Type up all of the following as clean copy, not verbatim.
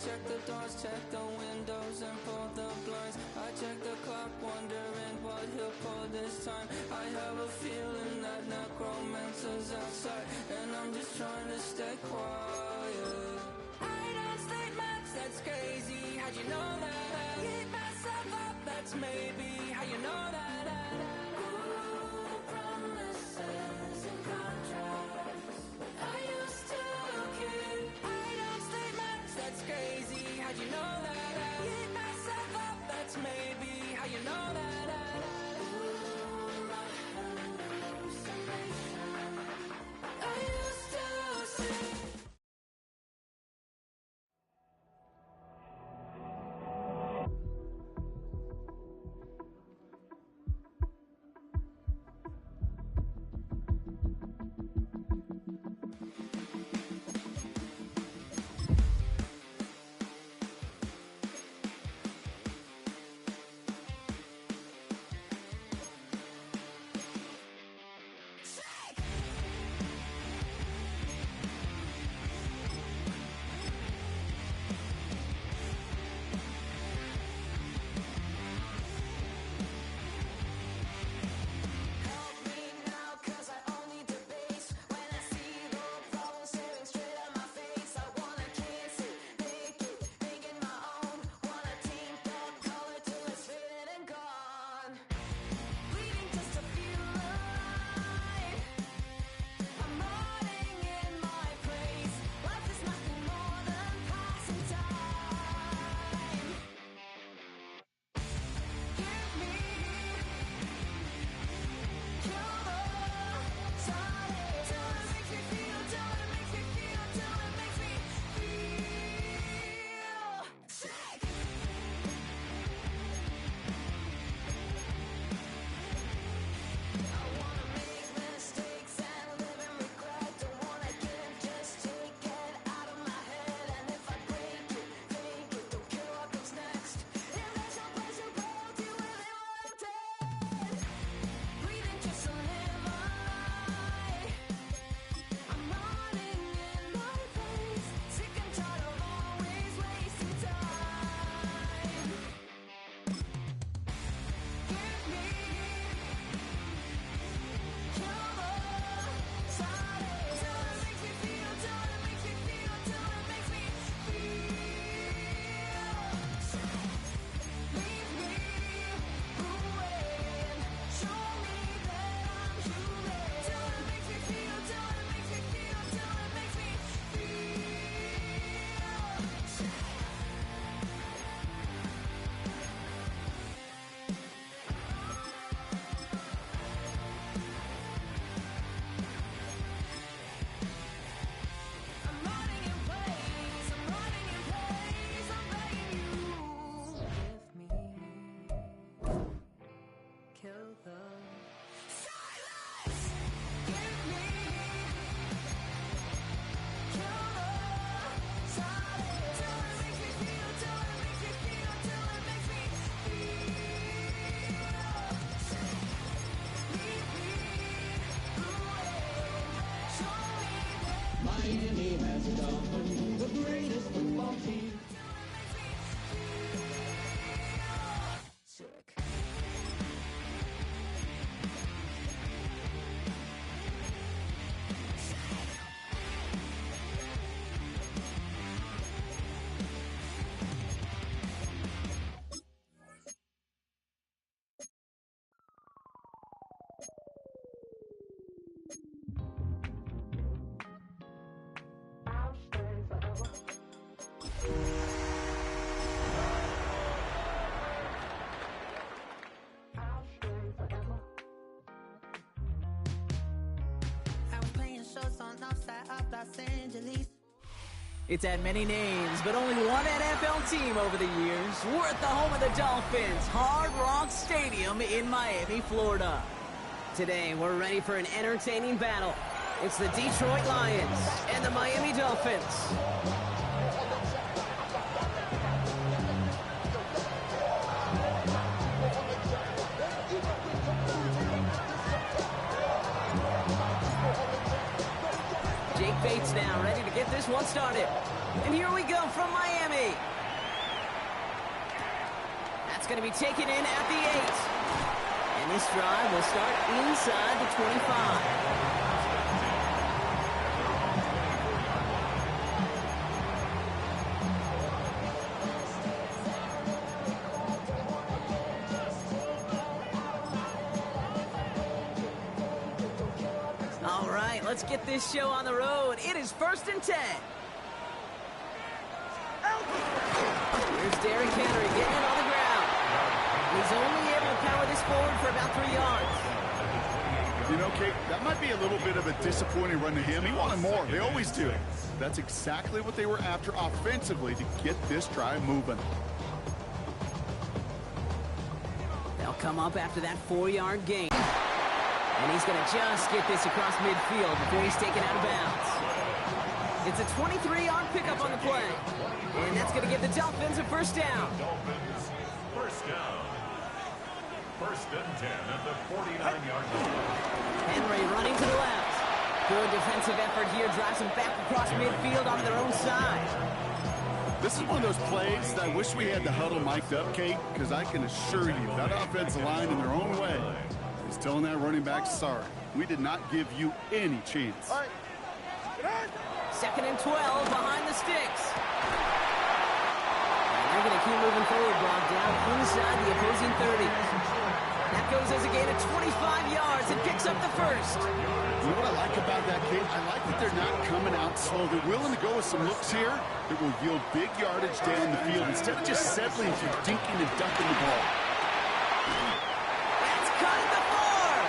check the doors, check the windows, and pull the blinds. I check the clock, wondering what he'll pull this time. I have a feeling that necromancer's outside, and I'm just trying to stay quiet. I don't stay much, that's crazy. How'd you know that? I keep myself up, that's maybe how you know that. Ooh, promises and contracts. I used to keep. I don't stay much, that's crazy. How'd you know that? I keep myself up, that's maybe how you know that. Ooh, my hallucination. I used to see. Miami has a dolphin, the greatest football team. Sick. It's had many names, but only one NFL team over the years. We're at the home of the Dolphins, Hard Rock Stadium in Miami, Florida. Today, we're ready for an entertaining battle. It's the Detroit Lions and the Miami Dolphins. Jake Bates now ready to get this one started. And here we go from Miami. That's going to be taken in at the 8. And this drive will start inside the 25. All right, let's get this show on the road. It is 1st and 10. Here's Derrick Henry getting it on the ground. He's only able to power this forward for about 3 yards. You know, Kate, that might be a little bit of a disappointing run to him. He wanted more. They always do. That's exactly what they were after offensively to get this drive moving. They'll come up after that 4-yard gain. And he's going to just get this across midfield before he's taken out of bounds. It's a 23-yard pickup on the play. And that's going to give the Dolphins a first down. Dolphins, first down. 1st and 10 at the 49-yard line. Henry running to the left. Good defensive effort here. Drives him back across midfield onto their own side. This is one of those plays that I wish we had the huddle mic'd up, Kate, because I can assure you that offensive line in their own way is telling that running back, sorry, we did not give you any chance. 2nd and 12 behind the sticks. And they're going to keep moving forward, Bob, down inside the opposing 30. That goes as a gain of 25 yards and picks up the first. You know what I like about that, Kate? I like that they're not coming out slow. They're willing to go with some looks here that will yield big yardage down the field instead of just settling for dinking and ducking the ball. That's caught at the 4.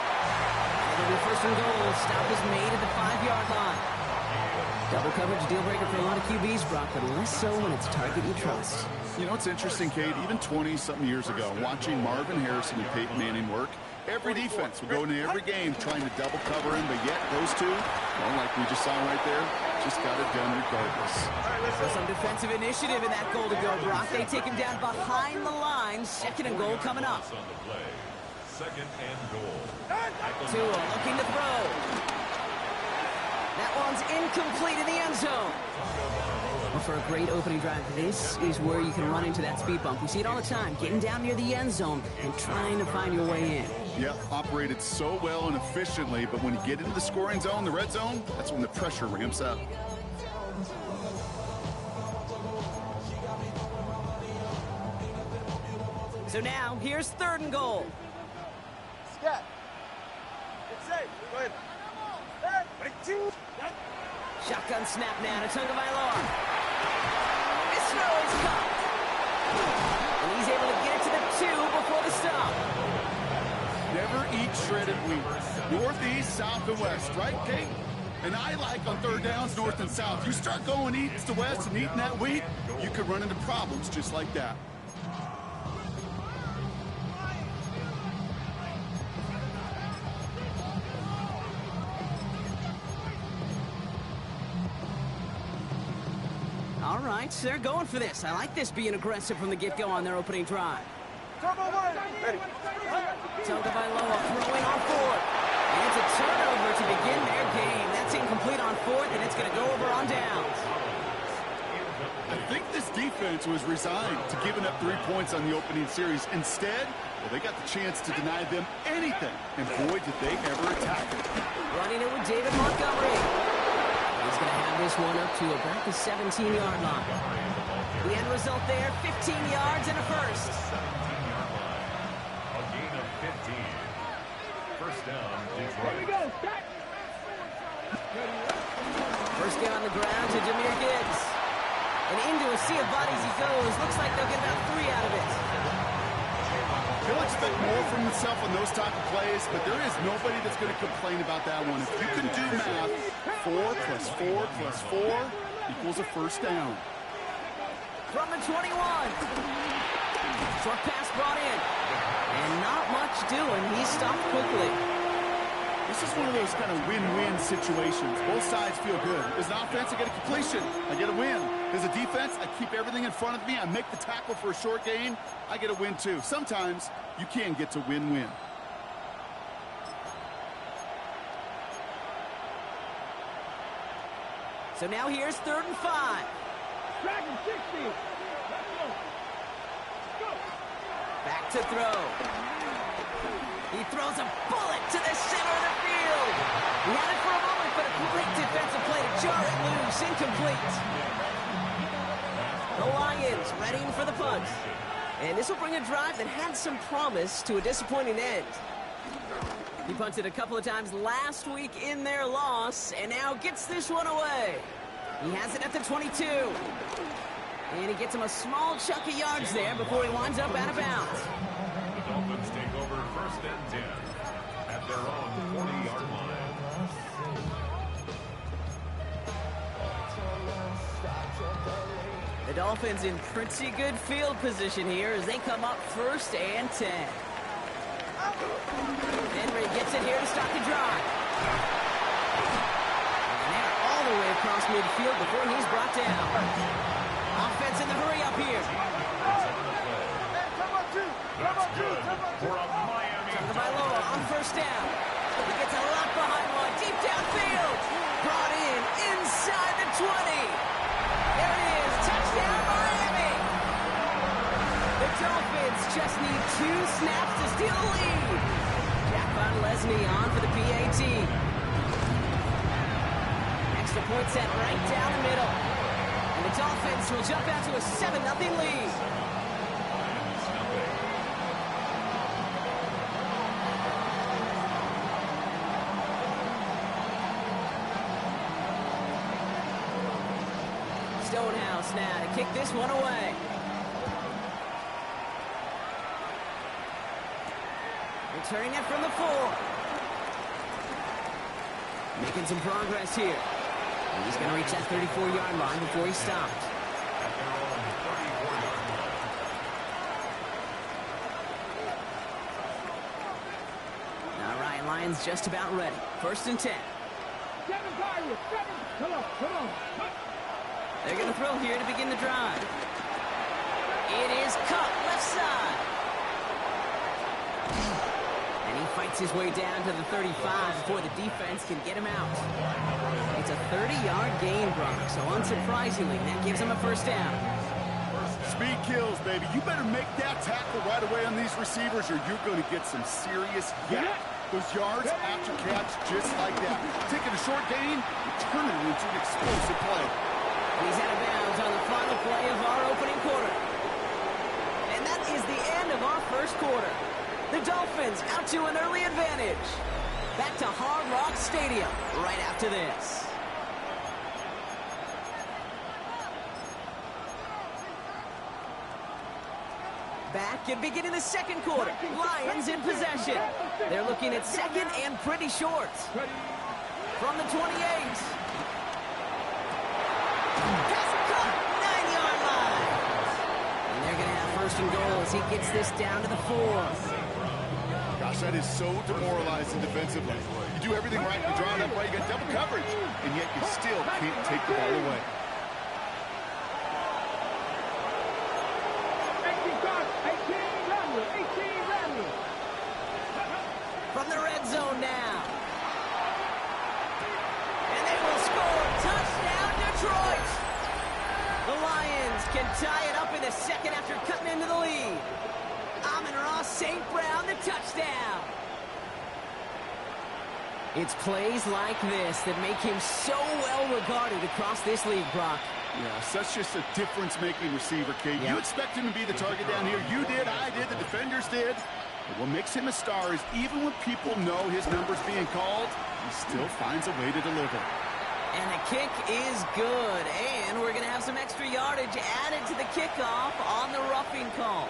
It'll be 1st and goal. Stop is made at the 5-yard line. Double coverage deal breaker for a lot of QBs, Brock, but less so when it's a target you trust. You know, it's interesting, Kate, even 20-something years ago, watching Marvin Harrison and Peyton Manning work, every defense would go into every game trying to double cover him, but yet those two, well, like we just saw right there, just got it done regardless. Some defensive initiative in that goal to go, Brock. They take him down behind the line. 2nd and goal coming up. On the play. 2nd and goal. Tua looking to throw. That one's incomplete in the end zone. Well, for a great opening drive, this is where you can run into that speed bump. We see it all the time, getting down near the end zone and trying to find your way in. Yeah, operated so well and efficiently, but when you get into the scoring zone, the red zone, that's when the pressure ramps up. So now, here's 3rd and goal. Scott. It's safe. Go ahead. Shotgun snap now to Tagovailoa. This throw is caught. And he's able to get it to the 2 before the stop. Never eat shredded wheat. Northeast, south, and west, right, Kate? And I like on 3rd downs, north and south. You start going east to west and eating that wheat, you could run into problems just like that. All right, so they're going for this. I like this being aggressive from the get-go on their opening drive. Ready. Tagovailoa throwing on 4th. And it's a turnover to begin their game. That's incomplete on 4th, and it's going to go over on downs. I think this defense was resigned to giving up 3 points on the opening series. Instead, well, they got the chance to deny them anything. And boy, did they ever attack it. Running it with David Montgomery. He's going to have this one up to about the 17-yard line. The end result there, 15 yards and a first. 17-yard line. A gain of 15. First down, Detroit. Here we go. First down on the ground to Jahmyr Gibbs. And into a sea of bodies he goes. Looks like they'll get about 3 out of it. He'll expect more from himself on those type of plays, but there is nobody that's going to complain about that one. If you can do math, 4 plus 4 plus 4 equals a first down. From the 21. Short pass brought in. And not much doing. He stopped quickly. This is one of those kind of win-win situations. Both sides feel good. As an offense, I get a completion. I get a win. As a defense, I keep everything in front of me. I make the tackle for a short gain. I get a win, too. Sometimes you can get to win-win. So now here's 3rd and 5. Back to throw. He throws a bullet to the center of the field. He had it for a moment, but a great defensive play to jar it loose. Incomplete. The Lions readying for the punt. And this will bring a drive that had some promise to a disappointing end. He punted a couple of times last week in their loss, and now gets this one away. He has it at the 22. And he gets him a small chunk of yards there before he winds up out of bounds. The Dolphins take over 1st and 10 at their own 40-yard line. The Dolphins in pretty good field position here as they come up 1st and 10. Henry gets it here to start the drive. And they're all the way across midfield before he's brought down. Offense in the hurry up here. That's good for a Miami Tagovailoa on 1st down. He gets a lot behind one, deep downfield. Brought in inside the 20. There it is, touchdown Miami. The Dolphins just need 2 snaps to steal the lead. Jack Von Leslie on for the PAT. Extra point set right down the middle. And the Dolphins will jump out to a 7-0 lead. Stonehouse now to kick this one away. Returning it from the 4. Making some progress here. And he's going to reach that 34-yard line before he stops. All right, Lions just about ready. 1st and 10. They're going to throw here to begin the drive. It is caught left side. And he fights his way down to the 35 before the defense can get him out. It's a 30-yard gain, Brock, so unsurprisingly, that gives him a 1st down. Speed kills, baby. You better make that tackle right away on these receivers or you're going to get some serious yak. Those yards after catch just like that. Taking a short gain, turning it into an explosive play. He's out of bounds on the final play of our opening quarter. And that is the end of our 1st quarter. The Dolphins out to an early advantage. Back to Hard Rock Stadium right after this. Back and beginning the 2nd quarter. Lions in possession. They're looking at 2nd and pretty short. From the 28. Pass caught, 9-yard line. And they're going to have 1st and goal as he gets this down to the 4. Gosh, that is so demoralizing defensively. You do everything right, you draw it up right, you got double coverage, and yet you still can't take the ball away. From the red zone now. And they will score. Touchdown, Detroit. The Lions can tie it up in the 2nd after cutting into the lead. Amon-Ra St. Brown, the touchdown. It's plays like this that make him so well regarded across this league, Brock. Yeah, such just a difference-making receiver, Kate. Yep. You expect him to be the target down here. You did, I did, the defenders did. But what makes him a star is even when people know his number's being called, he still finds a way to deliver. And the kick is good. And we're going to have some extra yardage added to the kickoff on the roughing call.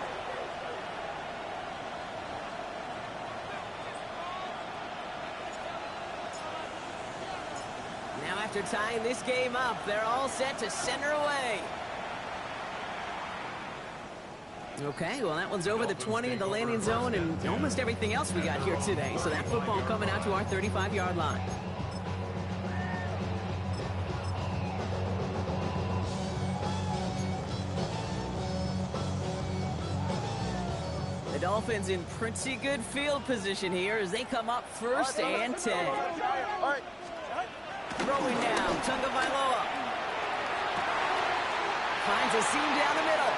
Now after tying this game up, they're all set to center away. Okay, well that one's over the 20, the landing zone, and almost everything else we got here today. So that football coming out to our 35-yard line. The Dolphins in pretty good field position here as they come up 1st and 10. Throwing down, Tagovailoa. Finds a seam down the middle.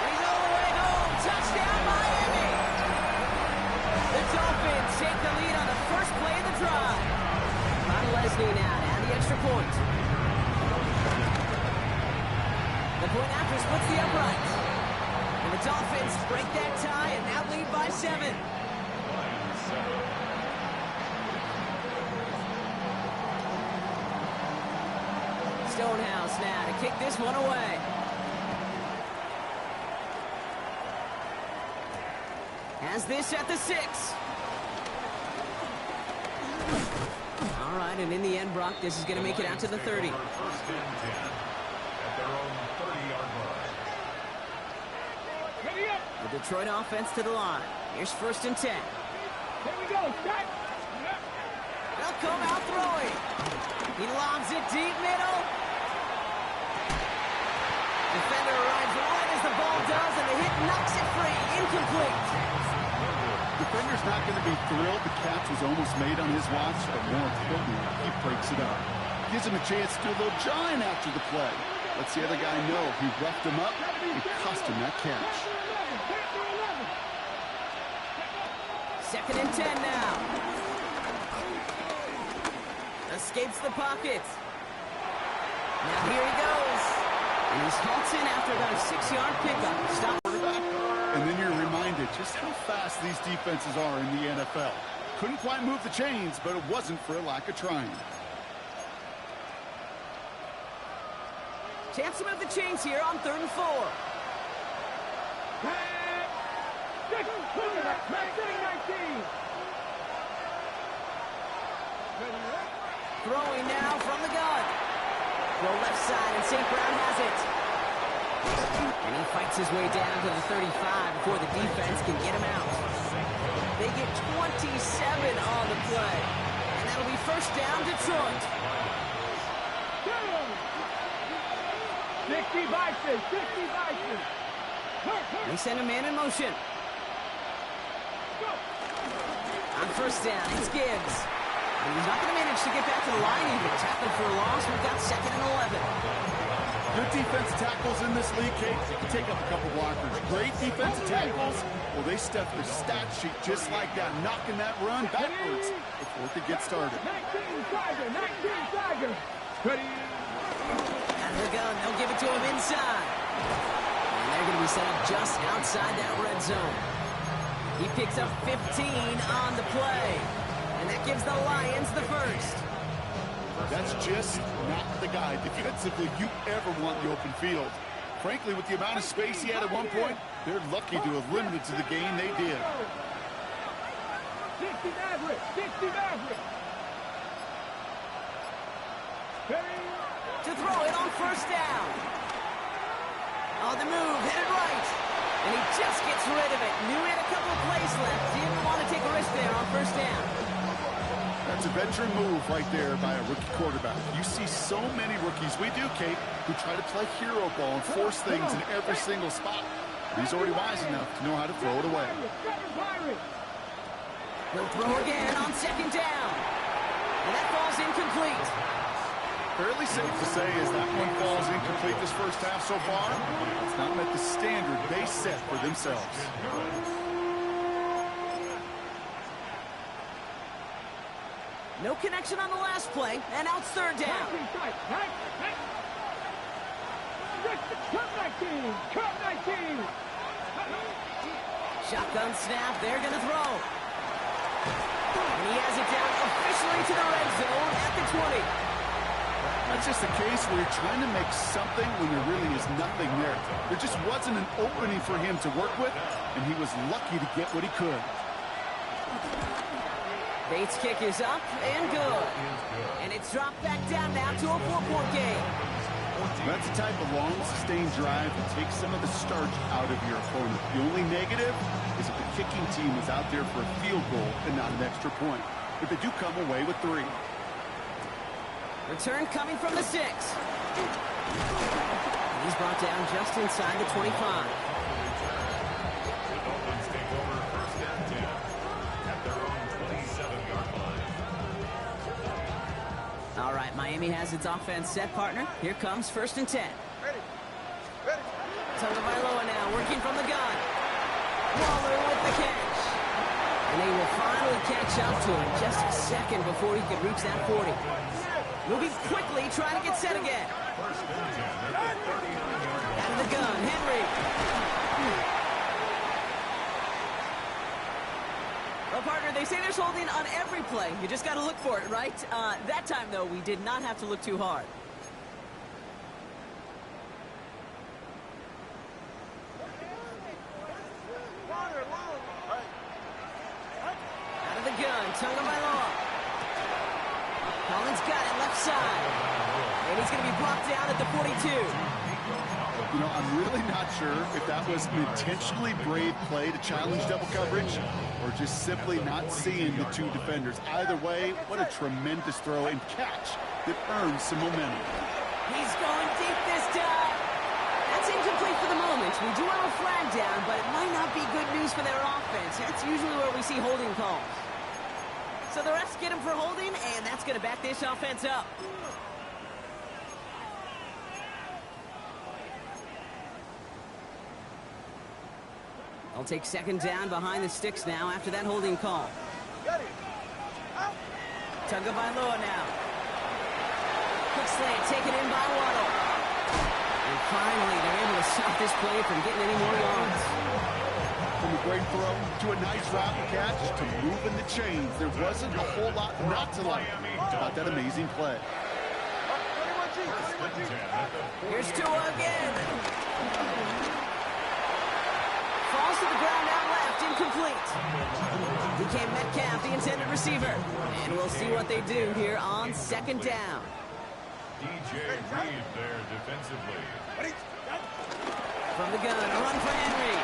And he's all the way home. Touchdown, Miami! The Dolphins take the lead on the first play of the drive. Von Leslie now to add the extra point. The point after splits the uprights. And the Dolphins break that tie and now lead by 7. Stonehouse now to kick this one away. Has this at the 6. All right, and in the end, Brock, this is going to make it out to the 30. First and 10 at their own 30-yard line. The Detroit offense to the line. Here's first and 10. Here we go. Start. They'll come out throwing. He lobs it deep middle. Defender arrives right as the ball does, and the hit knocks it free. Incomplete. Defender's not going to be thrilled the catch was almost made on his watch, but more importantly, he breaks it up. Gives him a chance to do a little jawing after the play. Lets the other guy know he roughed him up and cost him that catch. Second and 10 now. Escapes the pocket. Now here he goes. And he's halts in after about a 6-yard pickup. Stop. And then you're reminded just how fast these defenses are in the NFL. Couldn't quite move the chains, but it wasn't for a lack of trying. Chance to move the chains here on 3rd and 4. Throwing now from the gun. Throw left side, and St. Brown has it. And he fights his way down to the 35 before the defense can get him out. They get 27 on the play. And that'll be first down, Detroit. 60 Vikings, 60 Vikings. They send a man in motion. On first down, it's Gibbs. And he's not going to manage to get back to the line even. Tackled for a loss. We've got 2nd and 11. Good defense tackles in this league, Kate. You can take up a couple blockers. Great defensive tackles, well, they stuff their stat sheet just like that, knocking that run backwards before it could get started. 19 Tiger. Ready. Out of the gun, they'll give it to him inside. And they're going to be set up just outside that red zone. He picks up 15 on the play. And that gives the Lions the first. That's just not the guy defensively you ever want in the open field. Frankly, with the amount of space he had at one point, they're lucky to have limited to the game they did. 60 Maverick, 60 Maverick. To throw it on first down. On the move, headed right. And he just gets rid of it. Knew he had a couple of plays left. Didn't want to take a risk there on first down. That's a veteran move right there by a rookie quarterback. You see so many rookies, we do, Kate, who try to play hero ball and force things in every single spot. He's already wise enough to know how to throw it away. He'll throw again on second down. And that falls incomplete. Fairly safe to say as that one falls incomplete this first half so far. It's not met the standard they set for themselves. No connection on the last play, and now it's third down. Shotgun snap, they're going to throw. And he has it down officially to the red zone at the 20. That's just a case where you're trying to make something when there really is nothing there. There just wasn't an opening for him to work with, and he was lucky to get what he could. Bates' kick is up and good. And it's dropped back down now to a 4-point game. That's the type of long, sustained drive that takes some of the starch out of your opponent. The only negative is if the kicking team is out there for a field goal and not an extra point. But they do come away with 3. Return coming from the 6. He's brought down just inside the 25. The Dolphins take over first and 10 at their own 27-yard line. All right, Miami has its offense set, partner. Here comes 1st and 10. Tagovailoa now working from the gun. Waller with the catch. And they will finally catch up to him just a second before he could reach that 40. Moving quickly, trying to get set again. Out of the gun, Henry. Well, partner, they say there's holding on every play. You just got to look for it, right? That time, though, we did not have to look too hard. Out of the gun, Tagovailoa. Collins got it, left side. And he's going to be blocked down at the 42. You know, I'm really not sure if that was an intentionally brave play to challenge double coverage or just simply not seeing the two defenders. Either way, what a tremendous throw and catch that earns some momentum. He's going deep this time. That's incomplete for the moment. We do have a flag down, but it might not be good news for their offense. That's usually where we see holding calls. So the refs get him for holding, and that's going to back this offense up. I'll take 2nd down behind the sticks now after that holding call. Tagovailoa now. Quick slant taken in by Waddle. And finally, they're able to stop this play from getting any more yards. From a great throw to a nice route and catch to moving the chains. There wasn't a whole lot not to like about that amazing play. Here's Tua again. Falls to the ground out left, incomplete. Became Metcalf, the intended receiver. And we'll see what they do here on 2nd down. DJ Reed there defensively. From the gun, a run for Henry.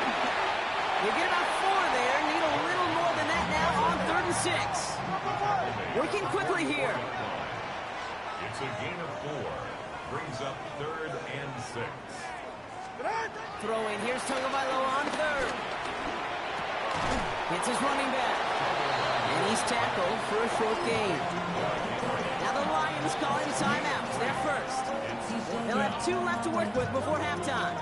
They get about 4 there, need a little more than that now on 3rd and 6. Working quickly here. It's a gain of 4. Brings up 3rd and 6. Throwing, here's Tagovailoa on 3rd. Hits his running back. And he's tackled for a short gain. Now the Lions calling timeouts. They're first. They'll have 2 left to work with before halftime.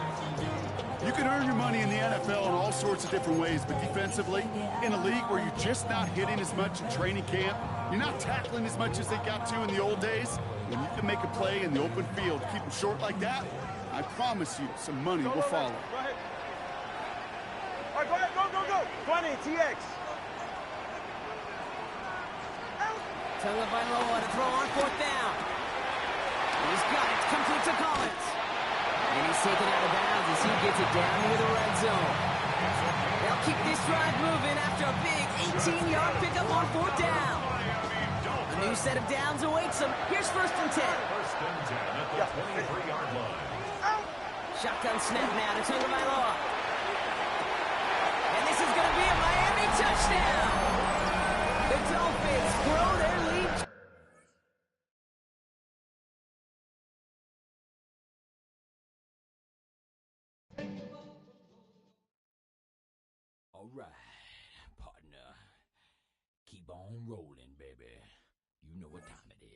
You can earn your money in the NFL in all sorts of different ways, but defensively, in a league where you're just not hitting as much in training camp, you're not tackling as much as they got to in the old days, when you can make a play in the open field, keep them short like that, I promise you some money will follow. Go ahead. All right, go ahead, go. 20, TX. Tagovailoa to throw on 4th down. He's got it, complete to Collins. And he's taken out of bounds as he gets it down into the red zone. They'll keep this drive moving after a big 18-yard pickup on 4th down. A new set of downs awaits them. Here's 1st and 10. 1st and 10 at the 23-yard line. Shotgun snap now to Tagovailoa. And this is going to be a Miami touchdown. The Dolphins grow their lead. All right, partner. Keep on rolling, baby. You know what time it is.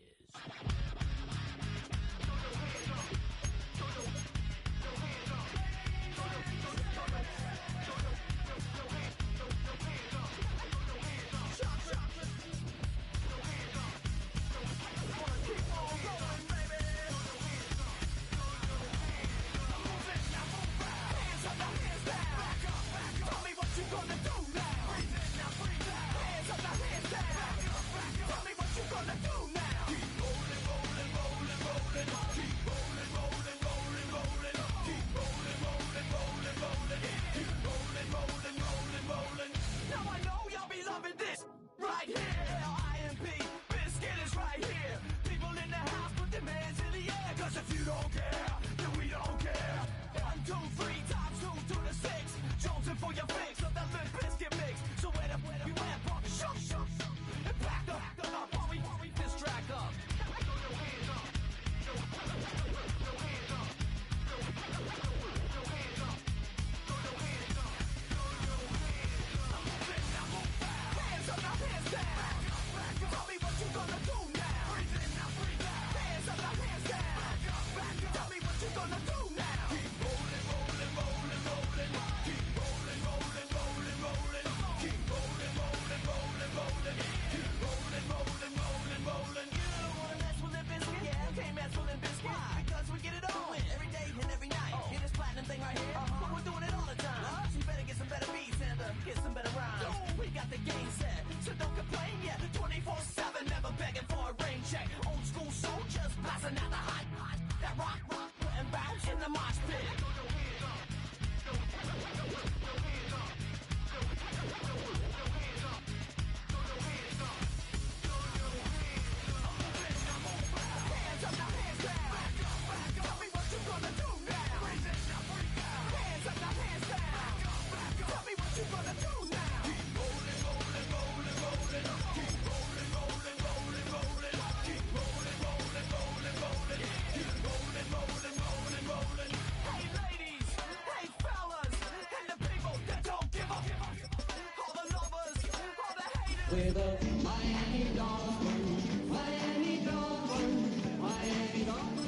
with the Miami Dolphins. Miami Dolphins. Miami Dolphins.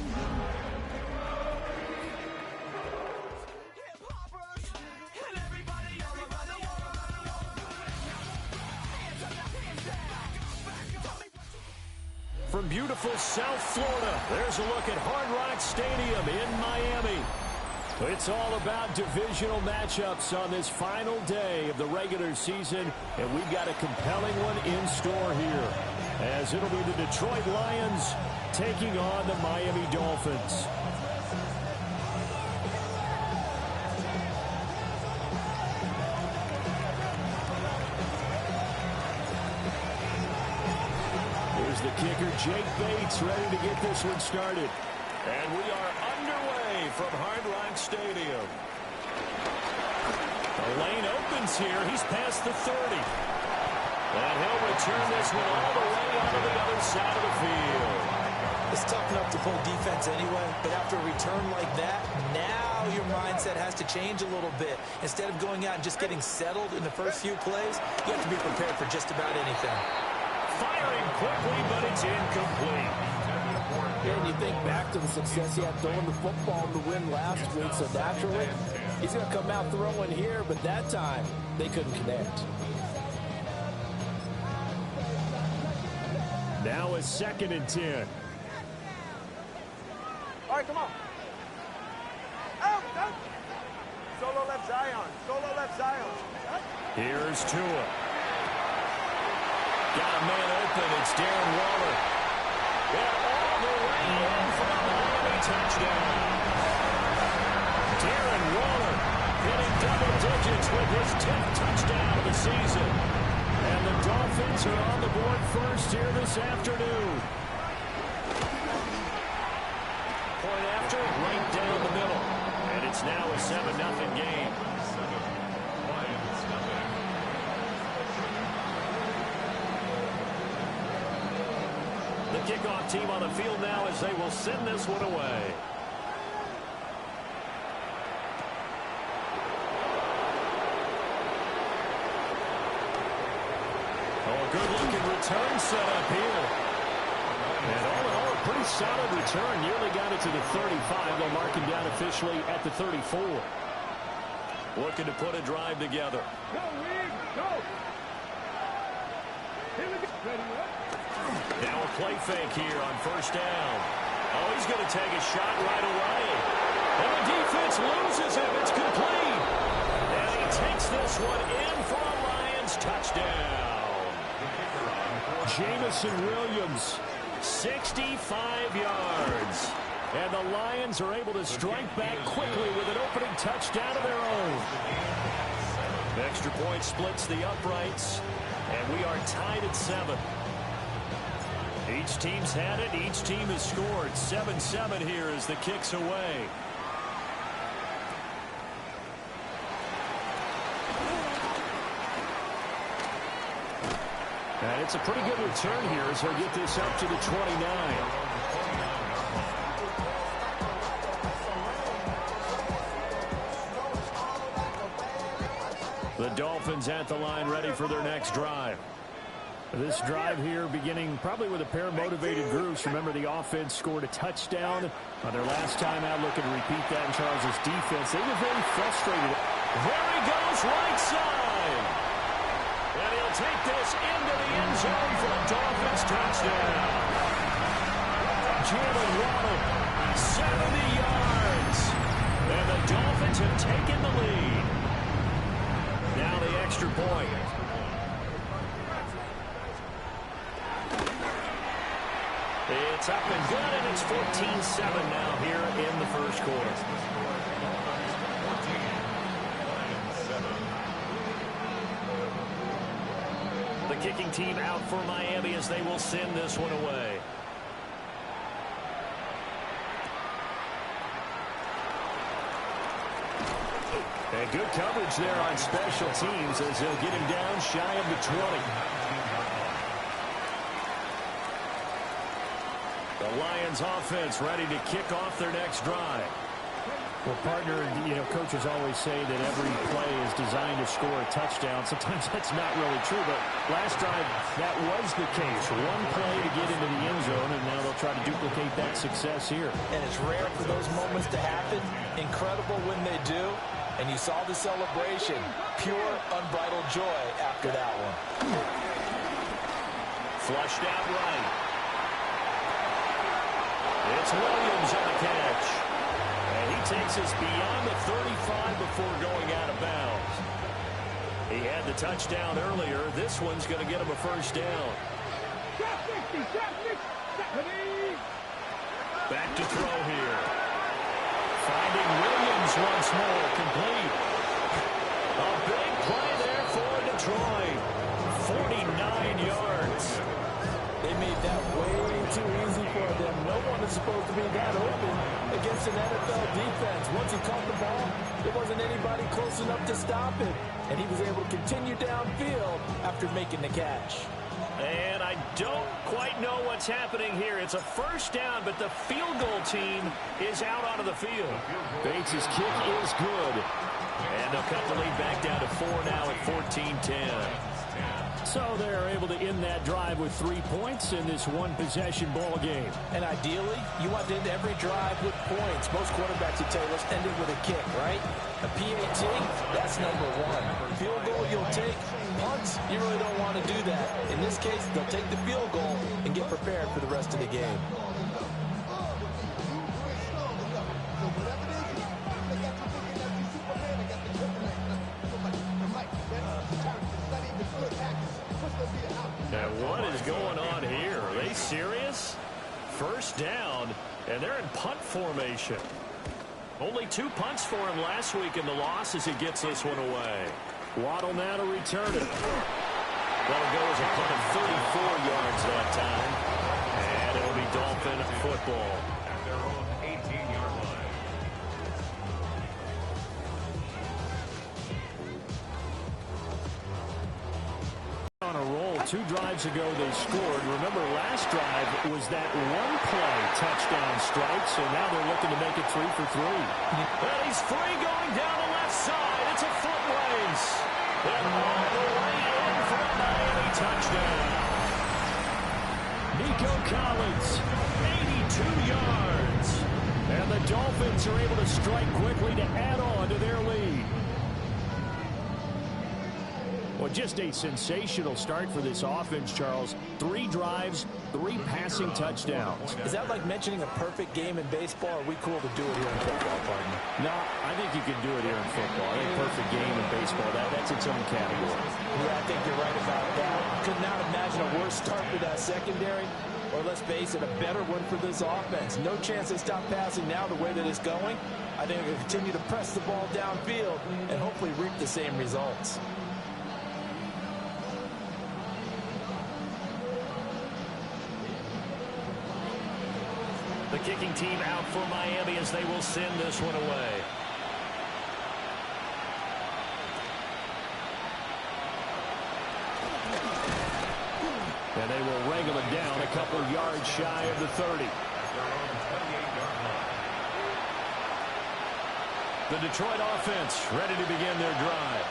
From beautiful South Florida, there's a look at Hard Rock Stadium in Miami. It's all about divisional matchups on this final day of the regular season, and we've got a compelling one in store here, as it'll be the Detroit Lions taking on the Miami Dolphins. The kicker, Jake Bates, ready to get this one started. And we are underway from Hard Rock Stadium. The lane opens here. He's past the 30. And he'll return this one all the way onto the other side of the field. It's tough enough to play defense anyway, but after a return like that, now your mindset has to change a little bit. Instead of going out and just getting settled in the first few plays, you have to be prepared for just about anything. Firing quickly, but it's incomplete. And you think back to the success he had throwing the football to win last week, so naturally, he's going to come out throwing here, but that time, they couldn't connect. Now a 2nd and 10. All right, come on. Out. Solo left Zion. Solo left Zion. Here's Tua. Got a man open. It's Darren Waller. They're all the way in for a Miami touchdown. Darren Waller hitting double digits with his 10th touchdown of the season. And the Dolphins are on the board first here this afternoon. Point after, right down the middle. And it's now a 7-0 game. The kickoff team on the field now as they will send this one away. Oh, a good-looking return set up here. And all in all, a pretty solid return. Nearly got it to the 35. They'll mark him down officially at the 34. Looking to put a drive together. Go, Reed, go. Here we go. Ready, up. Now a play fake here on first down. Oh, he's going to take a shot right away. And the defense loses him. It's complete. And he takes this one in for a Lions touchdown. Jamison Williams, 65 yards. And the Lions are able to strike back quickly with an opening touchdown of their own. Extra point splits the uprights. And we are tied at 7. Each team's had it. Each team has scored. 7-7 here as the kick's away. And it's a pretty good return here as they'll get this up to the 29. The Dolphins at the line ready for their next drive. This drive here beginning probably with a pair of motivated groups. Remember, the offense scored a touchdown on their last time out, looking to repeat that in Charles' defense. They were very frustrated. There he goes, right side. And he'll take this into the end zone for a Dolphins touchdown. Jalen Waddle, 70 yards. And the Dolphins have taken the lead. Now the extra point. It's up and good, and it's 14-7 now here in the first quarter. The kicking team out for Miami as they will send this one away. And good coverage there on special teams as they'll get him down shy of the 20. The Lions offense ready to kick off their next drive. Well, partner, coaches always say that every play is designed to score a touchdown. Sometimes that's not really true, but last drive, that was the case. One play to get into the end zone, and now they'll try to duplicate that success here. And it's rare for those moments to happen. Incredible when they do. And you saw the celebration. Pure, unbridled joy after that one. Flushed out right. It's Williams on the catch. And he takes us beyond the 35 before going out of bounds. He had the touchdown earlier. This one's going to get him a first down. Back to throw here. Finding Williams once more, complete. A big play there for Detroit. 49 yards. They made that way too easy for them. No one is supposed to be that open against an NFL defense. Once he caught the ball, there wasn't anybody close enough to stop him. And he was able to continue downfield after making the catch. And I don't quite know what's happening here. It's a first down, but the field goal team is out onto the field. Bates' kick is good. And they'll cut the lead back down to 4 now at 14-10. So they're able to end that drive with 3 points in this one-possession ball game. And ideally, you want to end every drive with points. Most quarterbacks would tell you, let's end it with a kick, right? A PAT, that's number one. Field goal you'll take. Punts, you really don't want to do that. In this case, they'll take the field goal and get prepared for the rest of the game. Now, what is going on here? Are they serious? First down, and they're in punt formation. Only 2 punts for him last week in the loss as he gets this one away. Waddle now to return it. That'll go as a punt of 34 yards that time. And it'll be Dolphin football. At their own 18-yard line. On a roll. 2 drives ago they scored. Remember, last drive was that one-play touchdown strike, so now they're looking to make it 3 for 3. And he's free going down the left side. It's a foot race. And all the way in for a Miami touchdown. Nico Collins, 82 yards. And the Dolphins are able to strike quickly to add on to their lead. Well, just a sensational start for this offense, Charles. 3 drives, 3 passing touchdowns. Is that like mentioning a perfect game in baseball? Or are we cool to do it here in football, partner? No, I think you can do it here in football. I think perfect game in baseball, that's its own category. Yeah, I think you're right about that. Could not imagine a worse start for that secondary. Or let's face it, a better one for this offense. No chance they stop passing now the way that it's going. I think they'll continue to press the ball downfield and hopefully reap the same results. The kicking team out for Miami as they will send this one away. And they will wrangle it down a couple yards shy of the 30. The Detroit offense ready to begin their drive.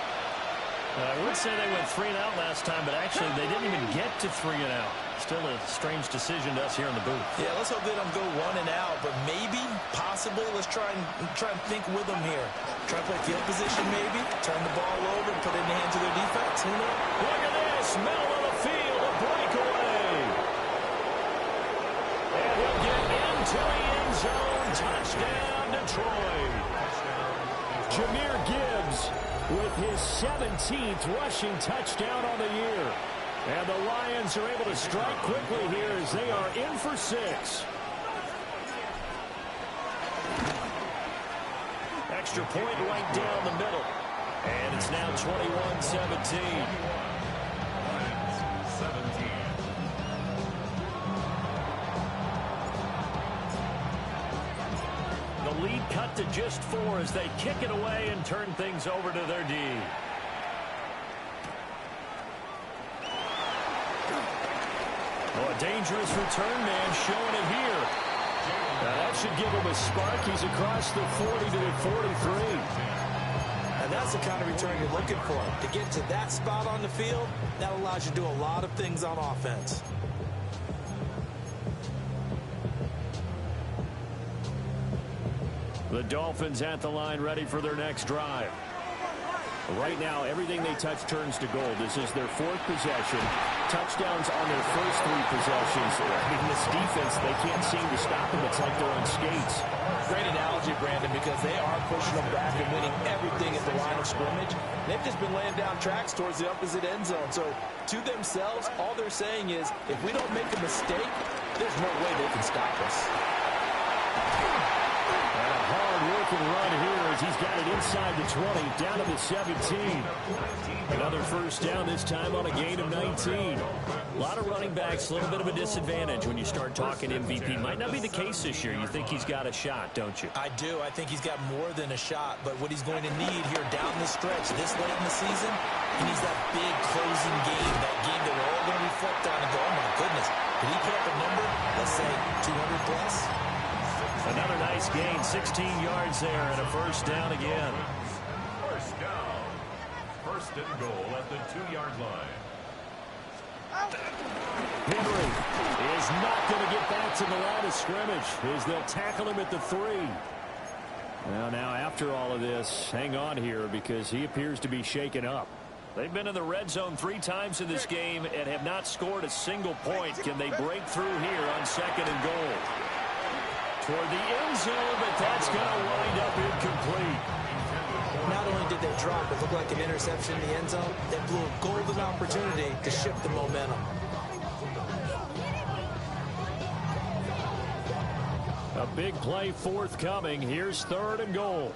I would say they went 3 and out last time, but actually they didn't even get to 3 and out. Still a strange decision to us here in the booth. Yeah, let's hope they don't go 1 and out, but maybe, possibly, let's try and think with them here. Try to play field position maybe, turn the ball over and put it in the hands of their defense. Who knows? Look at this, middle of the field, a breakaway. And he'll get into the end zone. Touchdown, Detroit. Jahmyr Gibbs with his 17th rushing touchdown on the year. And the Lions are able to strike quickly here as they are in for 6. Extra point right down the middle. And it's now 21-17. The lead cut to just 4 as they kick it away and turn things over to their D. Oh, a dangerous return man showing it here. That should give him a spark. He's across the 40 to the 43. And that's the kind of return you're looking for. To get to that spot on the field, that allows you to do a lot of things on offense. The Dolphins at the line, ready for their next drive. Right now, everything they touch turns to gold. This is their fourth possession. Touchdowns on their first three possessions. I mean, this defense, they can't seem to stop them. It's like they're on skates. Great analogy, Brandon, because they are pushing them back and winning everything at the line of scrimmage. They've just been laying down tracks towards the opposite end zone. So, to themselves, all they're saying is, if we don't make a mistake, there's no way they can stop us. And a hard-working run here as he's got it inside the 20, down to the 17. Another first down, this time on a gain of 19. A lot of running backs, a little bit of a disadvantage when you start talking MVP. Might not be the case this year. You think he's got a shot, don't you? I do. I think he's got more than a shot. But what he's going to need here down the stretch this late in the season, he needs that big closing game, that game that we're all going to reflect on and go, oh, my goodness, did he put up a number, let's say, 200 plus? Another nice gain, 16 yards there, and a first down again. First down. First and goal at the 2-yard line. Henry is not going to get back to the line of scrimmage as they'll tackle him at the 3. Well, now after all of this, hang on here because he appears to be shaken up. They've been in the red zone 3 times in this game and have not scored a single point. Can they break through here on second and goal? Toward the end zone, but that's going to wind up incomplete. Not only did they drop, it looked like an interception in the end zone. They blew a golden opportunity to shift the momentum. A big play forthcoming. Here's third and goal.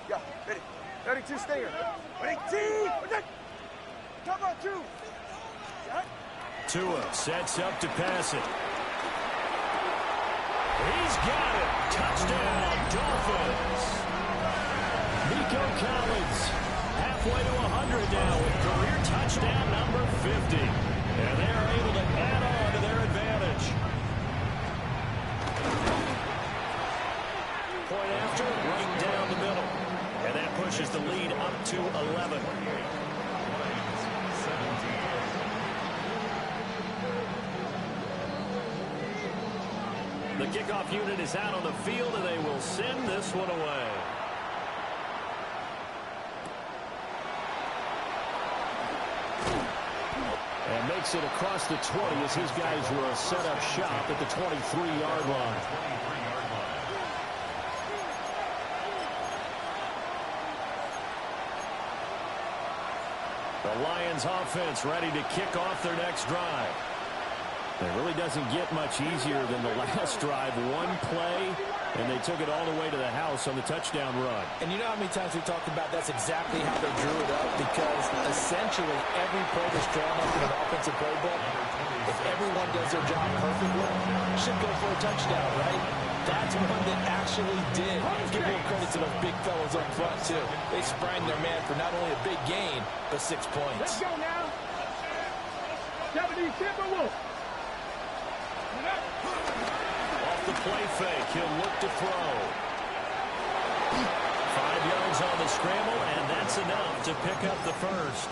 Yeah, ready. 32 stinger. Ready, team. Come on, 2. Tua sets up to pass it. He's got it. Touchdown, Dolphins. Nico Collins, halfway to 100 now with career touchdown number 50. And they are able to add on to their advantage. Point after, right down the middle. And that pushes the lead up to 11. The kickoff unit is out on the field, and they will send this one away. And makes it across the 20 as his guys will set up shop at the 23-yard line. The Lions offense ready to kick off their next drive. It really doesn't get much easier than the last drive. One play, and they took it all the way to the house on the touchdown run. And you know how many times we talked about that's exactly how they drew it up? Because essentially every play that's drawn up in an offensive playbook, if everyone does their job perfectly, should go for a touchdown, right? That's one that actually did. Give a little credit to those big fellas up front, too. They sprang their man for not only a big gain, but 6 points. Let's go now. 70 Timberwolves. Off the play fake, he'll look to throw. 5 yards on the scramble, and that's enough to pick up the first.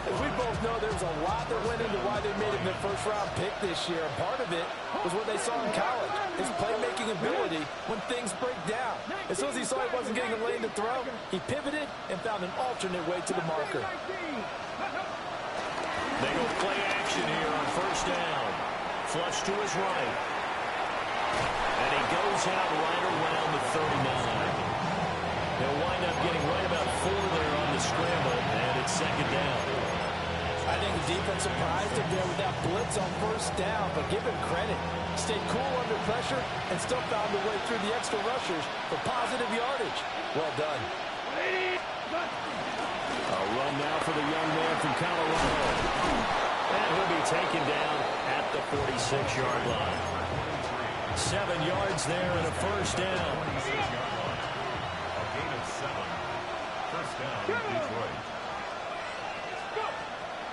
As we both know, there's a lot that went into why they made him their first-round pick this year. Part of it was what they saw in college, his playmaking ability when things break down. As soon as he saw he wasn't getting a lane to throw, he pivoted and found an alternate way to the marker. They go play action here on first down. Flush to his right. And he goes out right around the 39. He'll wind up getting right about 4 there on the scramble, and it's second down. I think the defense surprised him there with that blitz on first down, but give him credit. Stayed cool under pressure and still found a way through the extra rushers for positive yardage. Well done. A run now for the young man from Colorado. And he'll be taken down at the 46-yard line. 7 yards there and a first down. A gain of 7. First down, Detroit.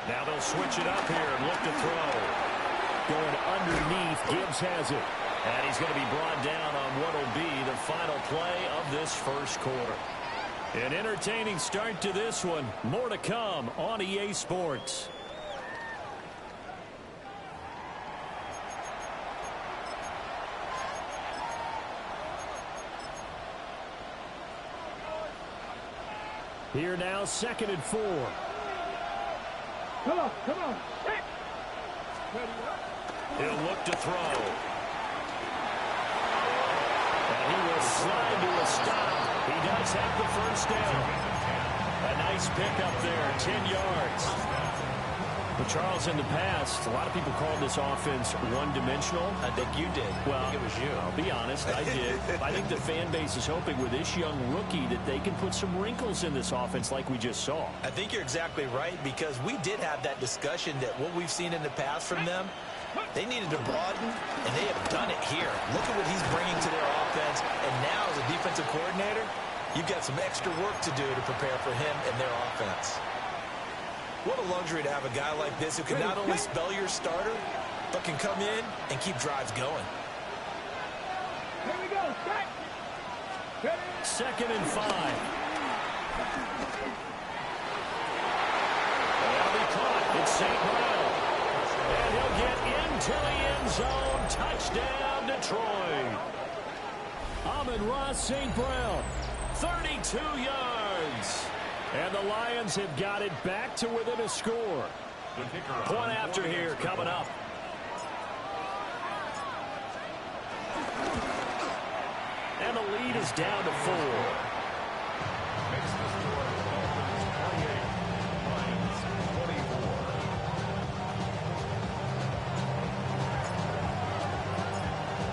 Now they'll switch it up here and look to throw. Going underneath, Gibbs has it. And he's going to be brought down on what will be the final play of this first quarter. An entertaining start to this one. More to come on EA Sports. Here now, 2nd and 4. Come on, come on. He'll look to throw. And he will slide to a stop. He does have the first down. A nice pickup there, 10 yards. Well, Charles, in the past, a lot of people called this offense one-dimensional. I think you did. Well, I think it was you. I'll be honest, I did. I think the fan base is hoping with this young rookie that they can put some wrinkles in this offense like we just saw. I think you're exactly right, because we did have that discussion that what we've seen in the past from them, they needed to broaden, and they have done it here. Look at what he's bringing to their offense, and now as a defensive coordinator, you've got some extra work to do to prepare for him and their offense. What a luxury to have a guy like this who can not only spell your starter, but can come in and keep drives going. Here we go. 2nd and 5. That'll be caught. It's St. Brown. And he'll get into the end zone. Touchdown, Detroit. Amon-Ra St. Brown, 32 yards. And the Lions have got it back to within a score. Point after here coming up. And the lead is down to 4.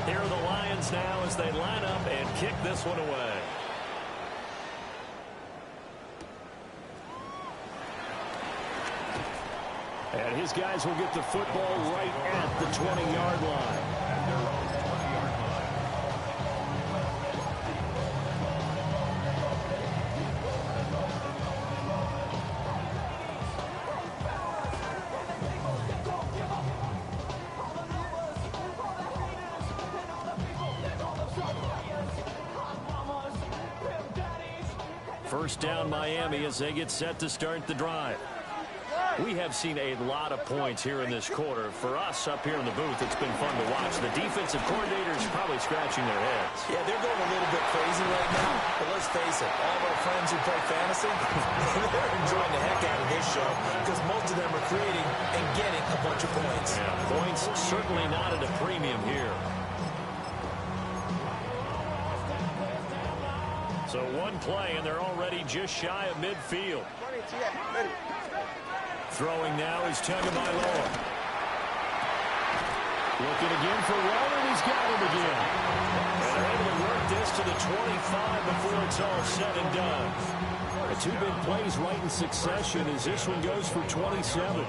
Here are the Lions now as they line up and kick this one away. And his guys will get the football right at the 20-yard line. First down, Miami, as they get set to start the drive. We have seen a lot of points here in this quarter. For us up here in the booth, it's been fun to watch. The defensive coordinators probably scratching their heads. Yeah, they're going a little bit crazy right now. But let's face it, all of our friends who play fantasy, they're enjoying the heck out of this show because most of them are creating and getting a bunch of points. Yeah, points certainly not at a premium here. So one play, and they're already just shy of midfield. Throwing now is Tagovailoa. Looking again for Waller, and he's got him again. And they're able to work this to the 25 before it's all said and done. The two big plays right in succession as this one goes for 27.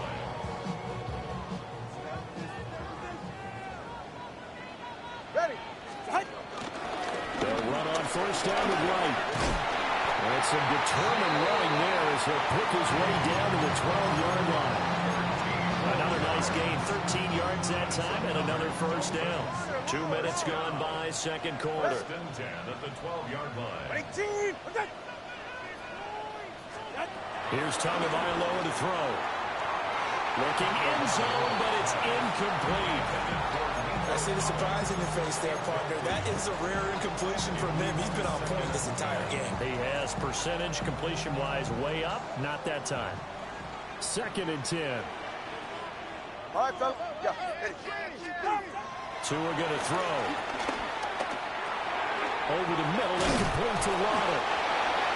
They'll run on first down to Wright. And some determined running there as he'll pick his way down to the 12-yard line. Another nice gain, 13 yards that time, and another first down. 2 minutes gone by, second quarter. First and 10 at the 12-yard line. Here's Tagovailoa to throw. Looking end zone, but it's incomplete. I see the surprise in your face there, partner. That is a rare incompletion from him. He's been on point this entire game. He has percentage completion-wise way up. Not that time. 2nd and 10. All right, fella. Yeah. Two are going to throw. Over the middle and complete to Waddle.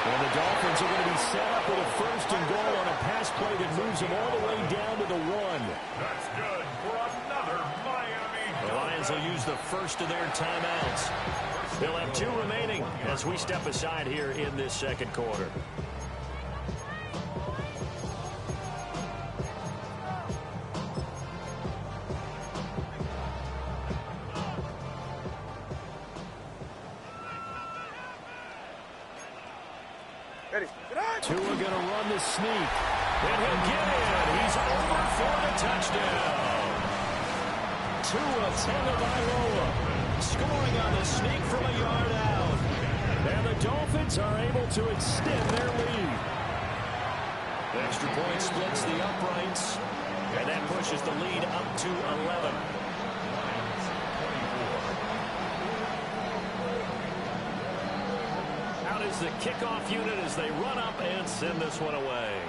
And the Dolphins are going to be set up with a first and goal on a pass play that moves them all the way down to the 1. That's good for another Miami. The Lions will use the first of their timeouts. They'll have 2 remaining as we step aside here in this second quarter. Tua going to run the sneak. And he'll get in. He's over for the touchdown. Tua Tagovailoa scoring on the sneak from a yard out. And the Dolphins are able to extend their lead. Extra point splits the uprights, and that pushes the lead up to 11. Out is the kickoff unit as they run up and send this one away.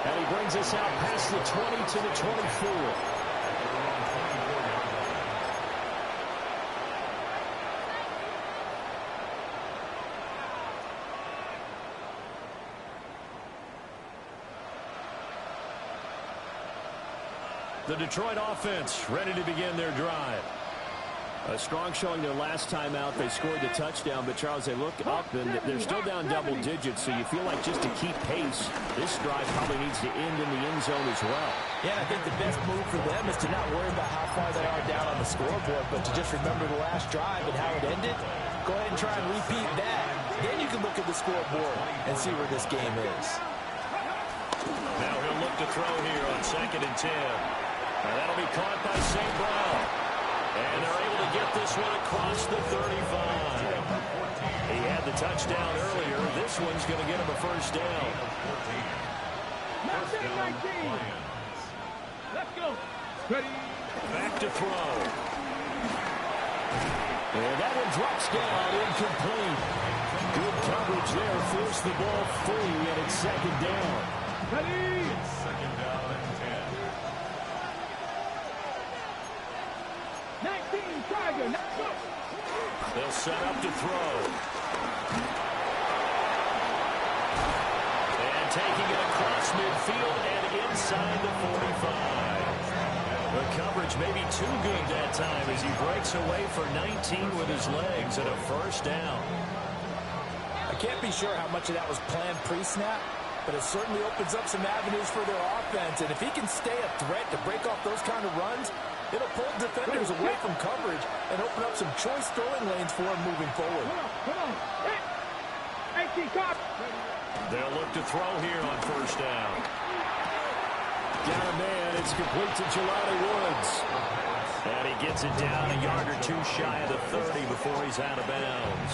And he brings us out past the 20 to the 24. The Detroit offense ready to begin their drive. A strong showing their last time out. They scored the touchdown, but Charles, they look up and they're still down double digits, so you feel like just to keep pace, this drive probably needs to end in the end zone as well. Yeah, I think the best move for them is to not worry about how far they are down on the scoreboard, but to just remember the last drive and how it ended. Go ahead and try and repeat that. Then you can look at the scoreboard and see where this game is. Now he'll look to throw here on 2nd and 10. And that'll be caught by St. Brown. And they're able to get this one across the 35. He had the touchdown earlier. This one's going to get him a first down. First down, Lions. Let's go. Ready. Back to throw. And that one drops down, incomplete. Good coverage there, forced the ball free, and it's 2nd down. Ready. It's 2nd down and 10. 19, Tiger, let's go. They'll set up to throw. And taking it across midfield and inside the 45. The coverage may be too good that time as he breaks away for 19 with his legs and a first down. I can't be sure how much of that was planned pre-snap, but it certainly opens up some avenues for their offense. And if he can stay a threat to break off those kind of runs, it'll pull defenders away from coverage and open up some choice throwing lanes for him moving forward. Come on. Hit. 18, cop. They'll look to throw here on first down. Down a man, it's complete to Jelani Woods. And he gets it down a yard or two shy of the 30 before he's out of bounds.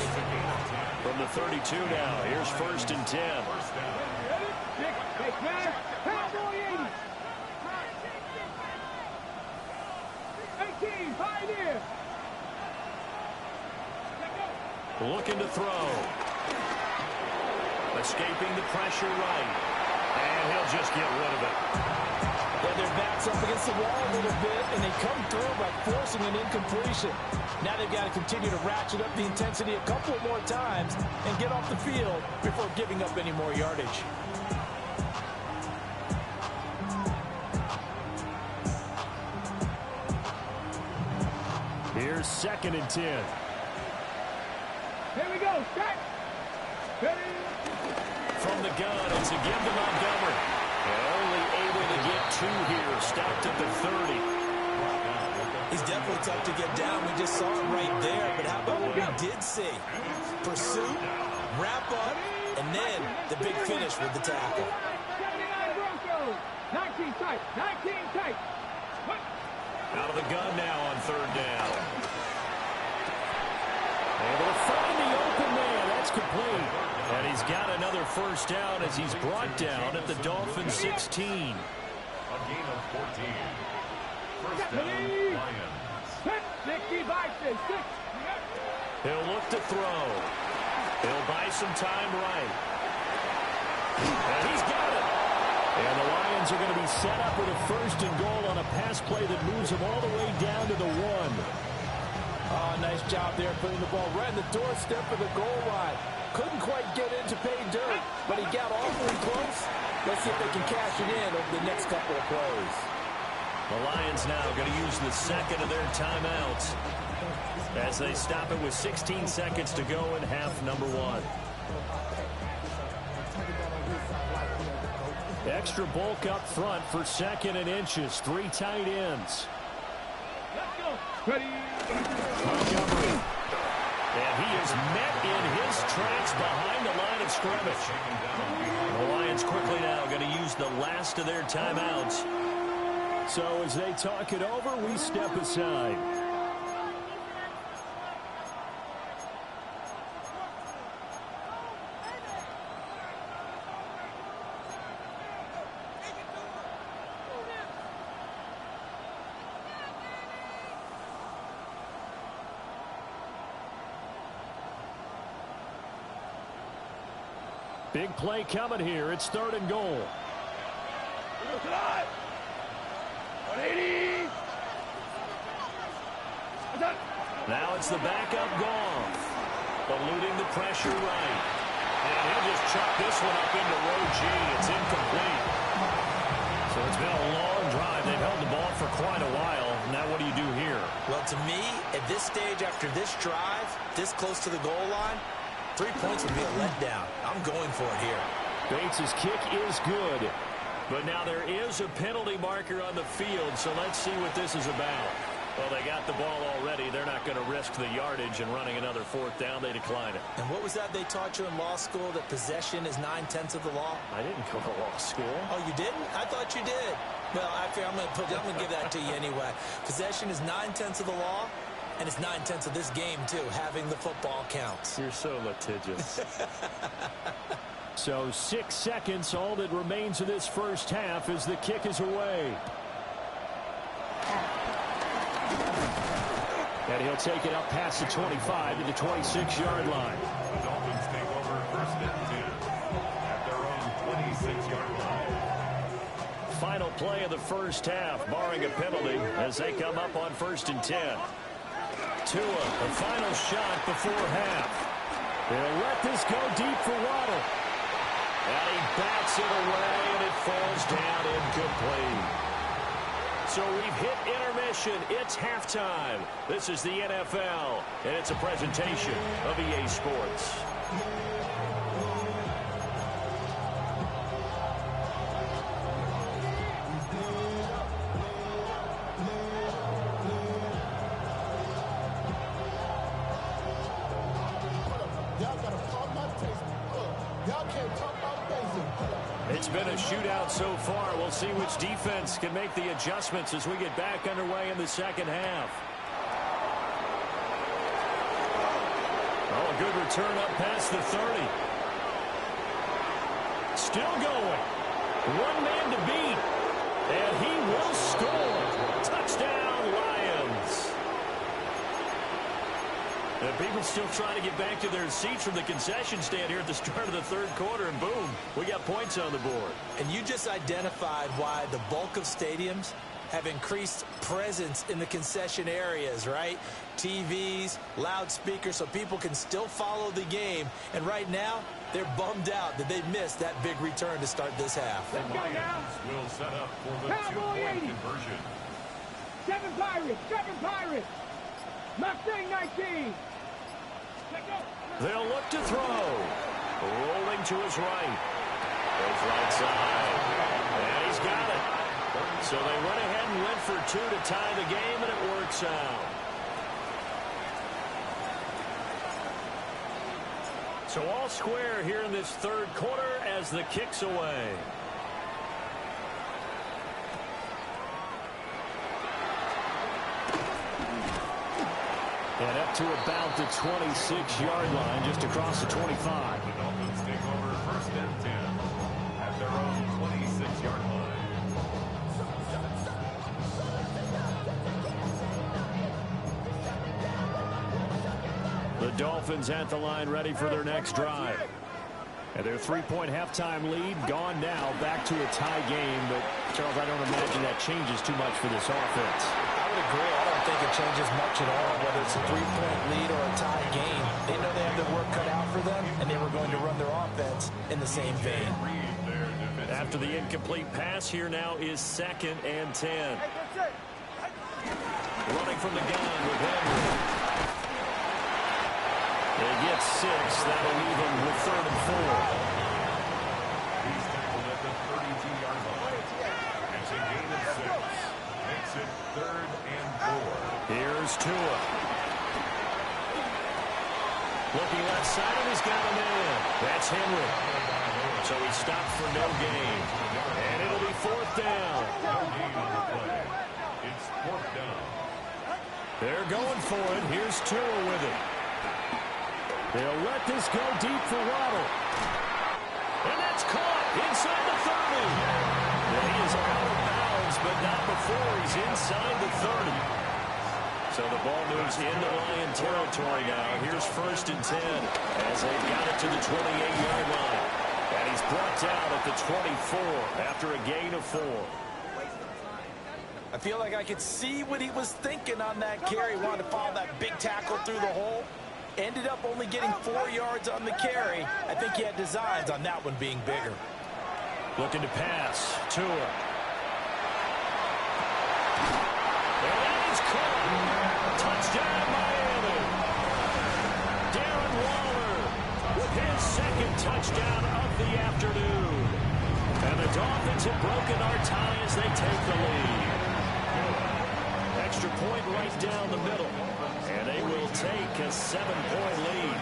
From the 32 now, here's 1st and 10. Big man. Cowboy 80. 18, Pioneer. Looking to throw. Escaping the pressure right. And he'll just get rid of it. Yeah, their back's up against the wall a little bit, and they come through by forcing an incompletion. Now they've got to continue to ratchet up the intensity a couple more times and get off the field before giving up any more yardage. Here's 2nd and 10. Here we go. Set. Ready. From the gun, it's a give to Montgomery. And only able to get 2 here, stopped at the 30. He's definitely tough to get down. We just saw it right there. But how about what we did see? Pursuit, wrap up, and then the big finish with the tackle. 79 Broncos. 19 tight. 19 tight. Out of the gun now on 3rd down. Able to find the open man. That's complete. And he's got another first down as he's brought down at the Dolphins 16. A gain of 14. First down, Lions. 60 by 6. He'll look to throw. He'll buy some time right. And he's got it. And the Lions are going to be set up with a 1st and goal on a pass play that moves them all the way down to the 1. Oh, nice job there putting the ball right in the doorstep of the goal line. Couldn't quite get in to pay dirt, but he got awfully close. Let's see if they can cash it in over the next couple of plays. The Lions now going to use the 2nd of their timeouts as they stop it with 16 seconds to go in half number 1. Extra bulk up front for 2nd and inches. 3 tight ends. Let's go. Ready. Montgomery. And he is met in his tracks behind the line of scrimmage. The Lions quickly now going to use the last of their timeouts. So as they talk it over, we step aside. Big play coming here. It's 3rd and goal. Now it's the backup Goff. Eluding the pressure right. And he'll just chuck this one up into row G. It's incomplete. So it's been a long drive. They've held the ball for quite a while. Now what do you do here? Well, to me, at this stage after this drive, this close to the goal line, 3 points would be a letdown. I'm going for it here. Bates' kick is good. But now there is a penalty marker on the field, so let's see what this is about. Well, they got the ball already. They're not going to risk the yardage and running another 4th down. They decline it. And what was that they taught you in law school, that possession is 9/10 of the law? I didn't go to law school. Oh, you didn't? I thought you did. Well, actually, I'm going to give that to you anyway. Possession is 9/10 of the law, and it's 9/10 of this game, too. Having the football counts. You're so litigious. So 6 seconds, all that remains of this first half as the kick is away. And he'll take it up past the 25 to the 26-yard line. The Dolphins take over 1st and 10 at their own 26-yard line. Final play of the first half, barring a penalty, as they come up on 1st and 10. Tua, the final shot before half. They'll let this go deep for Waddle. And he bats it away, and it falls down incomplete. So we've hit intermission. It's halftime. This is the NFL, and it's a presentation of EA Sports. It's been a shootout so far. We'll see which defense can make the adjustments as we get back underway in the second half. Oh, a good return up past the 30. Still going. One man to beat. And he will score. Touchdown, Lions. And people still trying to get back to their seats from the concession stand here at the start of the 3rd quarter, and boom, we got points on the board. And you just identified why the bulk of stadiums have increased presence in the concession areas, right? TVs, loudspeakers, so people can still follow the game. And right now, they're bummed out that they missed that big return to start this half. The Lions will set up for the 2-point conversion. 7 Pirates! Mustang 19! They'll look to throw. Rolling to his right. Goes right side. And he's got it. So they went ahead and went for 2 to tie the game, and it works out. So all square here in this 3rd quarter as the kick's away. And up to about the 26-yard line, just across the 25. The Dolphins take over 1st and 10 at their own 26-yard line. The Dolphins at the line, ready for their next drive. And their 3-point halftime lead gone now, back to a tie game. But, Charles, I don't imagine that changes too much for this offense. I would agree. I don't think it changes much at all, whether it's a 3-point lead or a tie game. They know they have their work cut out for them, and they were going to run their offense in the same vein. After the incomplete pass, here now is 2nd and 10. Running from the gun with Henry. They get 6. That'll leave them with 3rd and 4. He's tackled at the 32-yard line. It's a gain of 6. Makes it 3rd and 4. Here's Tua. Looking left side, and he's got him in. That's Henry. So he stopped for no gain. And it'll be fourth down. It's fourth down. They're going for it. Here's Tua with it. They'll let this go deep for Waddle. And that's caught inside the 30. Yeah, he is out of bounds, but not before he's inside the 30. So the ball moves into Lion territory now. Here's first and 10 as they've got it to the 28-yard line. And he's brought down at the 24 after a gain of 4. I feel like I could see what he was thinking on that carry. Wanted to follow that big tackle through the hole. Ended up only getting 4 yards on the carry. I think he had designs on that one being bigger. Looking to pass. Tua. And that is caught. Touchdown, Miami. Darren Waller with his second touchdown of the afternoon. And the Dolphins have broken our tie as they take the lead. Extra point right down the middle. And they will take a 7-point lead.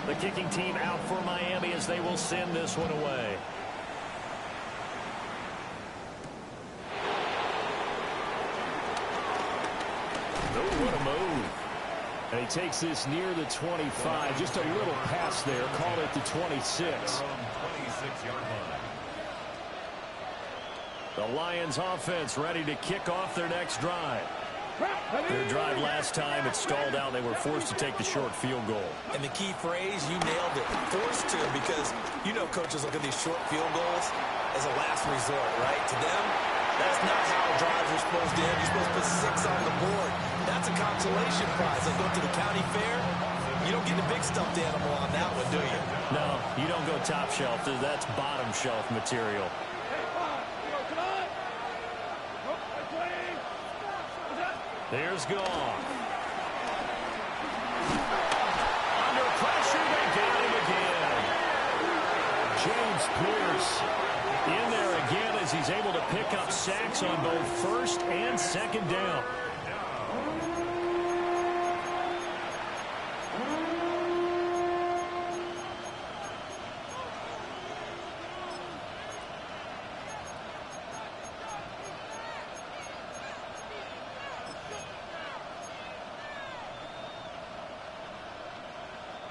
The kicking team out for Miami as they will send this one away. What a move. And he takes this near the 25. Just a little pass there. Call it the 26. The Lions offense ready to kick off their next drive. Their drive last time, it stalled out. They were forced to take the short field goal. And the key phrase, you nailed it. Forced to, because you know coaches look at these short field goals as a last resort, right? To them, that's not how drives are supposed to end. You're supposed to put 6 on the board. That's a consolation prize. Like going to the county fair, you don't get the big stuffed animal on that one, do you? No, you don't go top shelf. That's bottom shelf material. There's Goff. Under pressure, they got him again. James Pierce in there again as he's able to pick up sacks on both first and second down.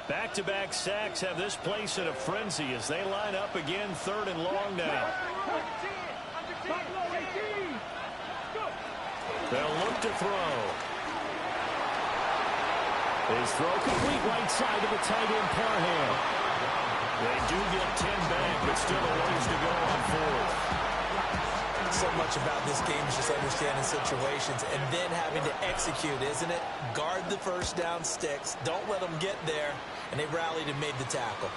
Back-to-back sacks have this place in a frenzy as they line up again, third and long now. They'll look to throw. His throw complete right side to the tight end Parham. They do get 10 back, but still a ways to go on fourth. So much about this game is just understanding situations and then having to execute, isn't it? Guard the first down sticks. Don't let them get there. And they rallied and made the tackle.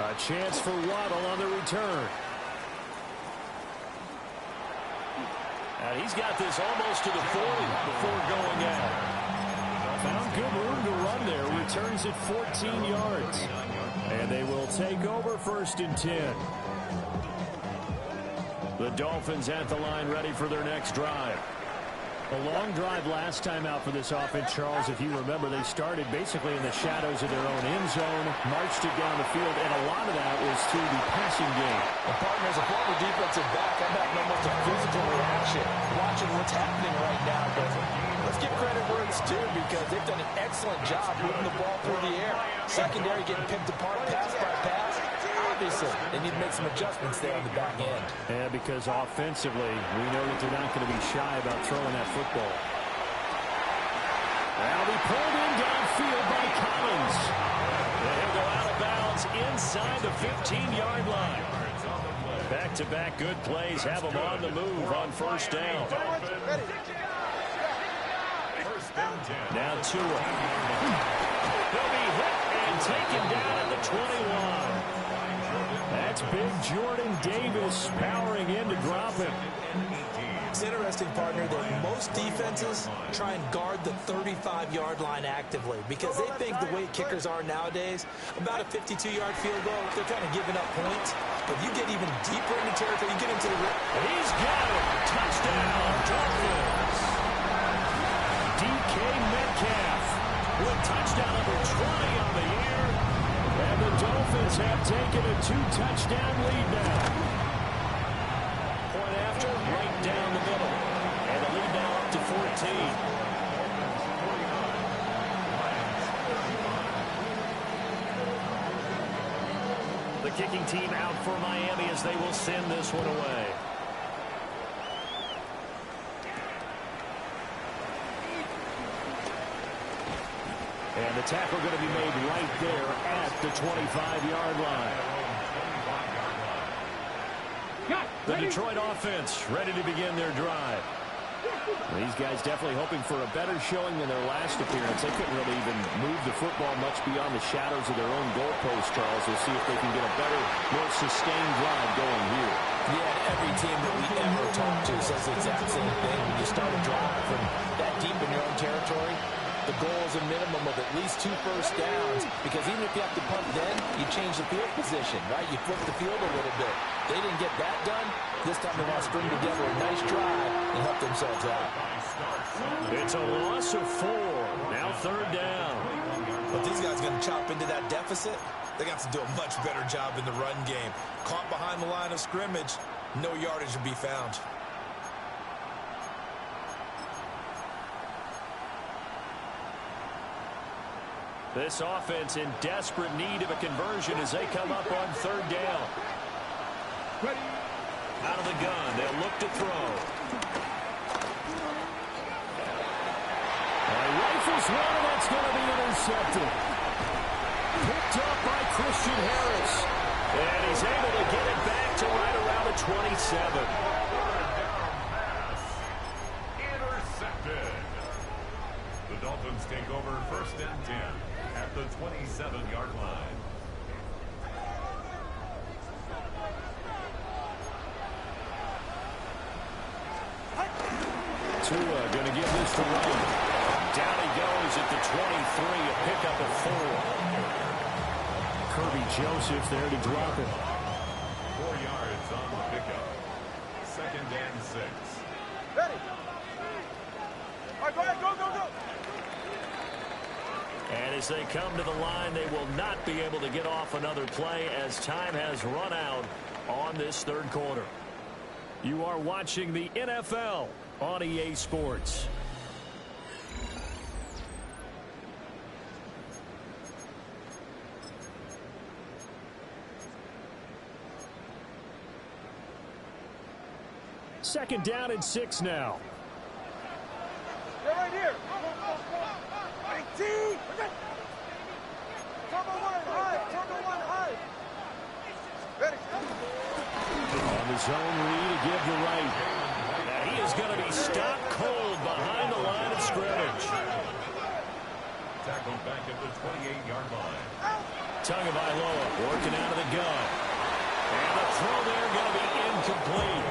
A chance for Waddle on the return. And he's got this almost to the 40 before going out. Found good room to run there. Returns at 14 yards. And they will take over first and 10. The Dolphins at the line ready for their next drive. A long drive last time out for this offense, Charles. If you remember, they started basically in the shadows of their own end zone, marched it down the field, and a lot of that was through the passing game. And partner, as a former defensive back, I'm having almost a physical reaction watching what's happening right now. But let's give credit where it's due because they've done an excellent job moving the ball through the air. Secondary getting picked apart pass by pass. Obviously, they need to make some adjustments there on the back end. Yeah, because offensively, we know that they're not going to be shy about throwing that football. Now be pulled in downfield by Collins. And he'll go out of bounds inside the 15-yard line. Back-to-back good plays have them on the move on first down. Now Tua. He'll be hit and taken down at the 21. That's big Jordan Davis powering in to drop him. It's interesting, partner, that most defenses try and guard the 35-yard line actively because they think the way kickers are nowadays, about a 52-yard field goal, they're kind of giving up points. But you get even deeper into territory, you get into the rim. He's got it. Touchdown, Dolphins. DK Metcalf with touchdown number 20 on the year. And the Dolphins have taken a 2-touchdown lead now. Point after, right down the middle. And the lead now up to 14. The kicking team out for Miami as they will send this one away. And the tackle going to be made right there at the 25-yard line. The Detroit offense ready to begin their drive. These guys definitely hoping for a better showing than their last appearance. They couldn't really even move the football much beyond the shadows of their own goalpost, Charles. We'll see if they can get a better, more sustained drive going here. Yeah, every team that we ever talk to says the exact same thing. When you start a drive from that deep in your own territory, the goal is a minimum of at least 2 first downs, because even if you have to punt then, you change the field position, right? You flip the field a little bit. They didn't get that done. This time they want to string together a nice drive and help themselves out. It's a loss of 4. Now 3rd down. But these guys are going to chop into that deficit. They got to do a much better job in the run game. Caught behind the line of scrimmage, no yardage to be found. This offense in desperate need of a conversion as they come up on 3rd down. Out of the gun, they'll look to throw. And he rifles one, and that's going to be intercepted. Picked up by Christian Harris. And he's able to get it back to right around the 27. Intercepted. The Dolphins take over 1st and 10 at the 27-yard line. Tua going to give this to Wright. Down he goes at the 23, a pickup of 4. Kirby Joseph there to drop it. 4 yards on the pickup. 2nd and 6. Ready. All right, go ahead, go, go, go. And as they come to the line, they will not be able to get off another play as time has run out on this 3rd quarter. You are watching the NFL on EA Sports. Second down and 6 now. They're right here. 19. Turbo 1 high. Turbo 1 high. Ready. On the zone read to give to Wright. And he is going to be stopped cold behind the line of scrimmage. Tackled back at the 28-yard line. Tagovailoa working out of the gun. And the throw there going to be incomplete.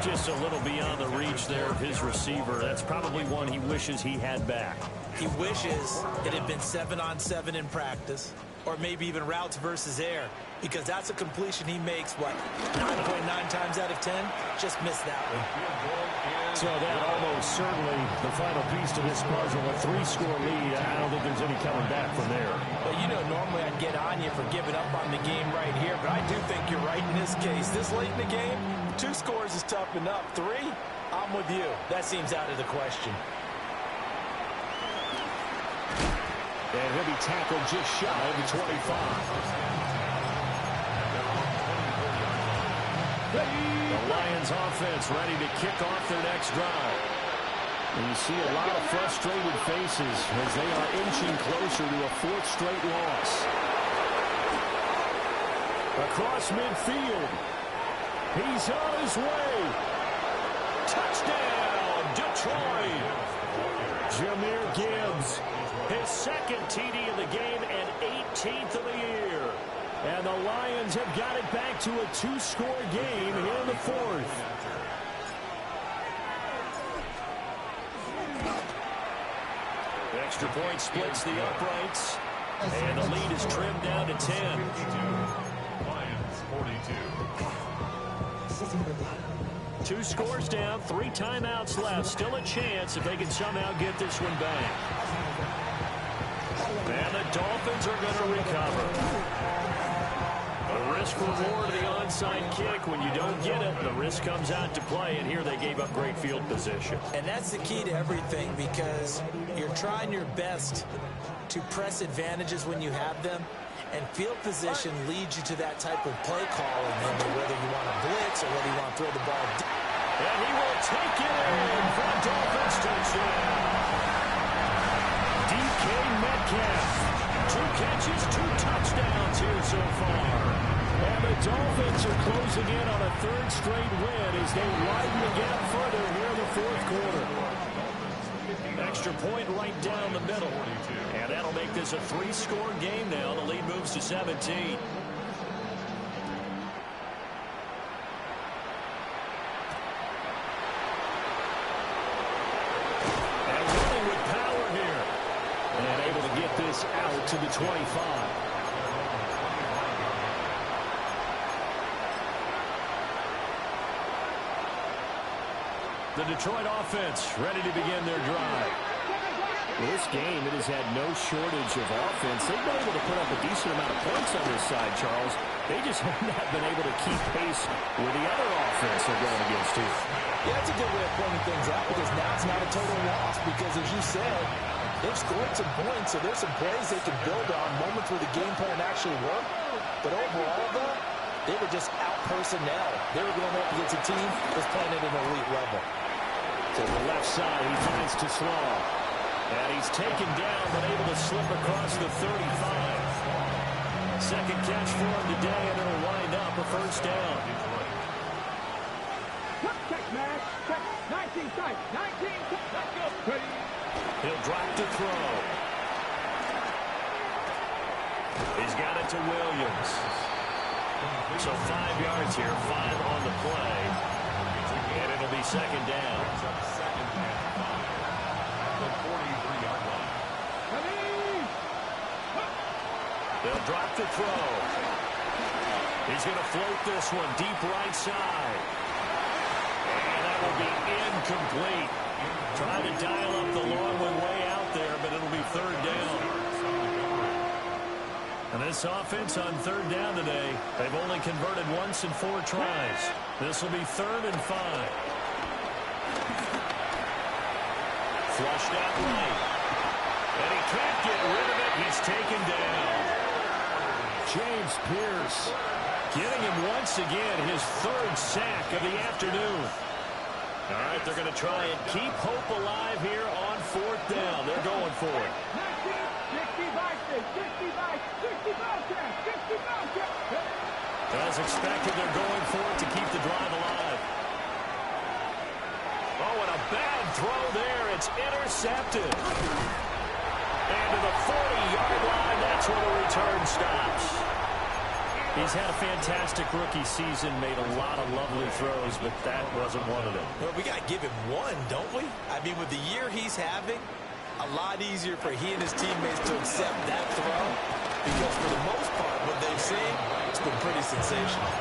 Just a little beyond the reach there of his receiver. That's probably one he wishes he had back. He wishes it had been 7-on-7 in practice, or maybe even routes versus air, because that's a completion he makes, what, 9.9 times out of 10? Just missed that one. So that almost certainly the final piece to this puzzle, a 3-score lead. I don't think there's any coming back from there. Well, you know, normally I'd get on you for giving up on the game right here, but I do think you're right in this case. This late in the game, 2 scores is tough enough. 3, I'm with you. That seems out of the question. And he'll be tackled just shy of the 25. The Lions offense ready to kick off their next drive. And you see a lot of frustrated faces as they are inching closer to a 4th straight loss. Across midfield. He's on his way. Touchdown, Detroit. Jahmyr Gibbs, his 2nd TD of the game and 18th of the year. And the Lions have got it back to a 2-score game here in the fourth. Extra point splits the uprights. And the lead is trimmed down to 10. Lions 42. 2 scores down, 3 timeouts left. Still a chance if they can somehow get this one back. And the Dolphins are going to recover. The risk reward of the onside kick. When you don't get it, the risk comes out to play. And here they gave up great field position. And that's the key to everything, because you're trying your best to press advantages when you have them. And field position leads you to that type of play calling, whether you want to blitz or whether you want to throw the ball. And he will take it in for a Dolphins touchdown. DK Metcalf. 2 catches, 2 touchdowns here so far. And the Dolphins are closing in on a 3rd straight win as they widen the gap further here in the 4th quarter. Extra point right down the middle. And that'll make this a 3-score game now. The lead moves to 17. Out to the 25. The Detroit offense ready to begin their drive. Well, this game, it has had no shortage of offense. They've been able to put up a decent amount of points on this side, Charles. They just have not been able to keep pace with the other offense they're going against, too. Yeah, that's a good way of pointing things out, because now it's not a total loss, because as you said, they've scored some points, so there's some plays they can build on, moments where the game plan actually worked. But overall, though, they were just out personnel. They were going up against a team that's playing at an elite level. To the left side, he finds to slow. And he's taken down, but able to slip across the 35. Second catch for him today, and it'll wind up a 1st down. Check, man. Check. 19 tight. 19 tight. Let's go. Ready. He'll drop to throw. He's got it to Williams. So 5 yards here, 5 on the play. And it'll be 2nd down. Second and 5. The 43-yard line. They'll drop to throw. He's going to float this one deep right side. And that will be incomplete. Trying to dial up the long one way out there, but it'll be 3rd down. And this offense on 3rd down today, they've only converted once in 4 tries. This will be 3rd and 5. Flushed out right. And he can't get rid of it. He's taken down. James Pierce getting him once again, his 3rd sack of the afternoon. All right, they're going to try and keep hope alive here on 4th down. They're going for it. As expected, they're going for it to keep the drive alive. Oh, and a bad throw there. It's intercepted. And to the 40-yard line, that's where the return stops. He's had a fantastic rookie season, made a lot of lovely throws, but that wasn't one of them. Well, we got to give him one, don't we? I mean, with the year he's having, a lot easier for he and his teammates to accept that throw, because for the most part, what they've seen, it's been pretty sensational.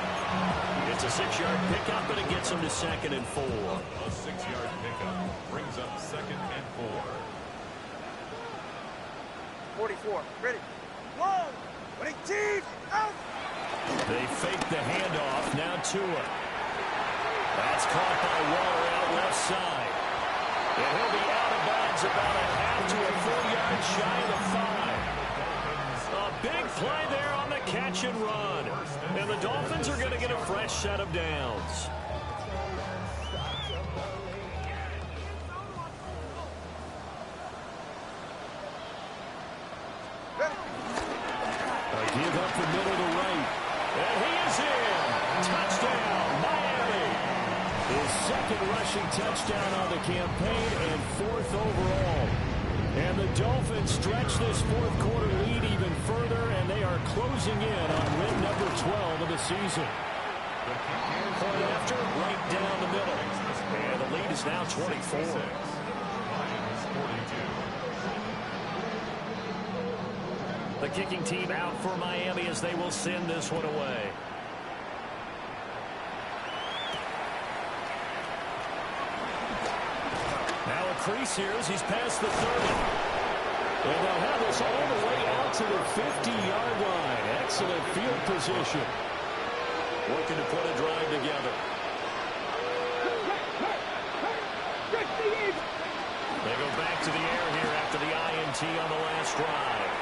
It's a 6-yard pickup, but it gets him to 2nd and 4. A 6-yard pickup brings up 2nd and 4. 44, ready. Whoa! 18, out! They fake the handoff, now Tua. That's caught by Waller out left side. And he'll be out of bounds about a half to a 4-yard shy of the 5. A big play there on the catch and run. And the Dolphins are going to get a fresh set of downs. A give up the middle to right. And he is in. Touchdown, Miami. His 2nd rushing touchdown on the campaign and 4th overall. And the Dolphins stretch this fourth quarter lead even further, and they are closing in on win number 12 of the season. Point after, right down the middle. And the lead is now 24. The kicking team out for Miami as they will send this one away. Now a crease here as he's past the 30. And they'll have this all the way out to the 50-yard line. Excellent field position. Working to put a drive together. They go back to the air here after the INT on the last drive.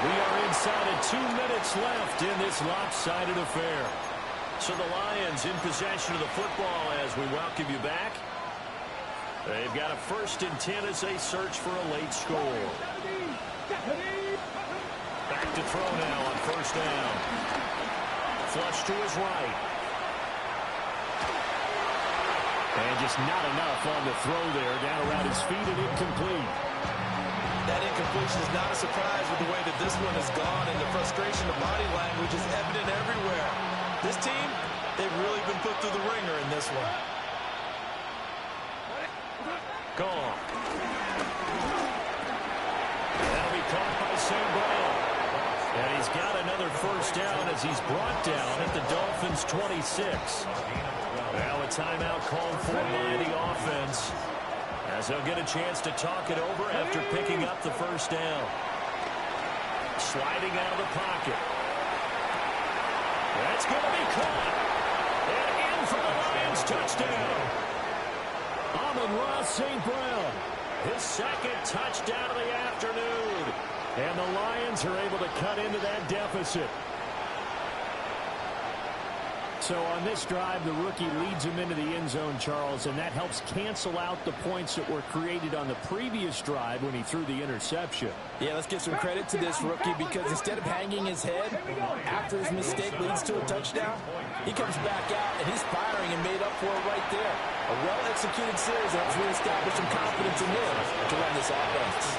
We are inside of 2 minutes left in this lopsided affair. So the Lions in possession of the football as we welcome you back. They've got a 1st and 10 as they search for a late score. Back to throw now on 1st down. Flush to his right. And just not enough on the throw there. Down around his feet and incomplete. That incompletion is not a surprise with the way that this one has gone, and the frustration of body language is evident everywhere. This team, they've really been put through the ringer in this one. Gone. That'll be caught by St. Brown. And he's got another 1st down as he's brought down at the Dolphins' 26. Now a timeout called for by the offense as they'll get a chance to talk it over after picking up the 1st down. Sliding out of the pocket. That's going to be caught. And in for the Lions touchdown. Amon-Ra St. Brown. His 2nd touchdown of the afternoon. And the Lions are able to cut into that deficit. So on this drive, the rookie leads him into the end zone, Charles, and that helps cancel out the points that were created on the previous drive when he threw the interception. Yeah, let's give some credit to this rookie because instead of hanging his head after his mistake leads to a touchdown, he comes back out and he's firing and made up for it right there. A well-executed series helps reestablish some confidence in him to run this offense.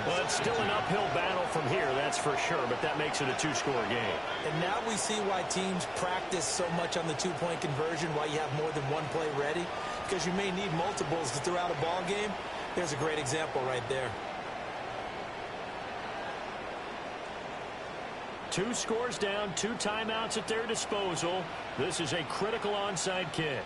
Well, it's still an uphill battle from here, that's for sure, but that makes it a 2-score game. And now we see why teams practice so much on the 2-point conversion, why you have more than one play ready, because you may need multiples to throw out a ball game. There's a great example right there. 2 scores down, 2 timeouts at their disposal. This is a critical onside kick.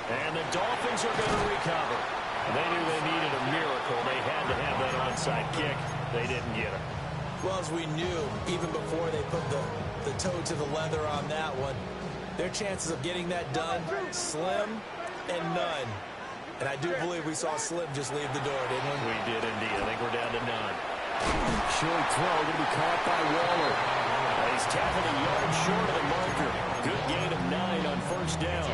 And the Dolphins are going to recover. They knew they needed a miracle. They had to have that onside kick. They didn't get it. Well, as we knew, even before they put the toe to the leather on that one, their chances of getting that done, slim and none. And I do believe we saw Slim just leave the door, didn't we? We did indeed. I think we're down to none. Short throw going to be caught by Waller. He's tackled a yard short of the marker. Good gain of 9 on 1st down.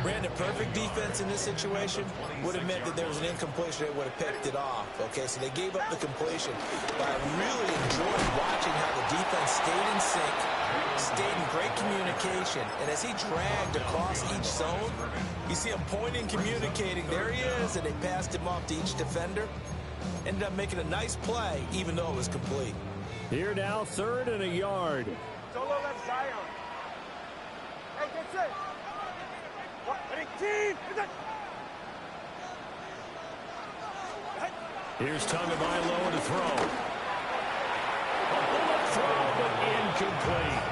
Brandon, perfect defense in this situation would have meant that there was an incompletion. They would have picked it off. Okay, so they gave up the completion. But I really enjoyed watching how the defense stayed in sync, stayed in great communication. And as he dragged across each zone, you see him pointing, communicating. There he is, and they passed him off to each defender. Ended up making a nice play, even though it was complete. Here now, 3rd and a yard. Solo left Zion. Hey, that's it. Here's Tagovailoa to throw. A bullet throw, but incomplete.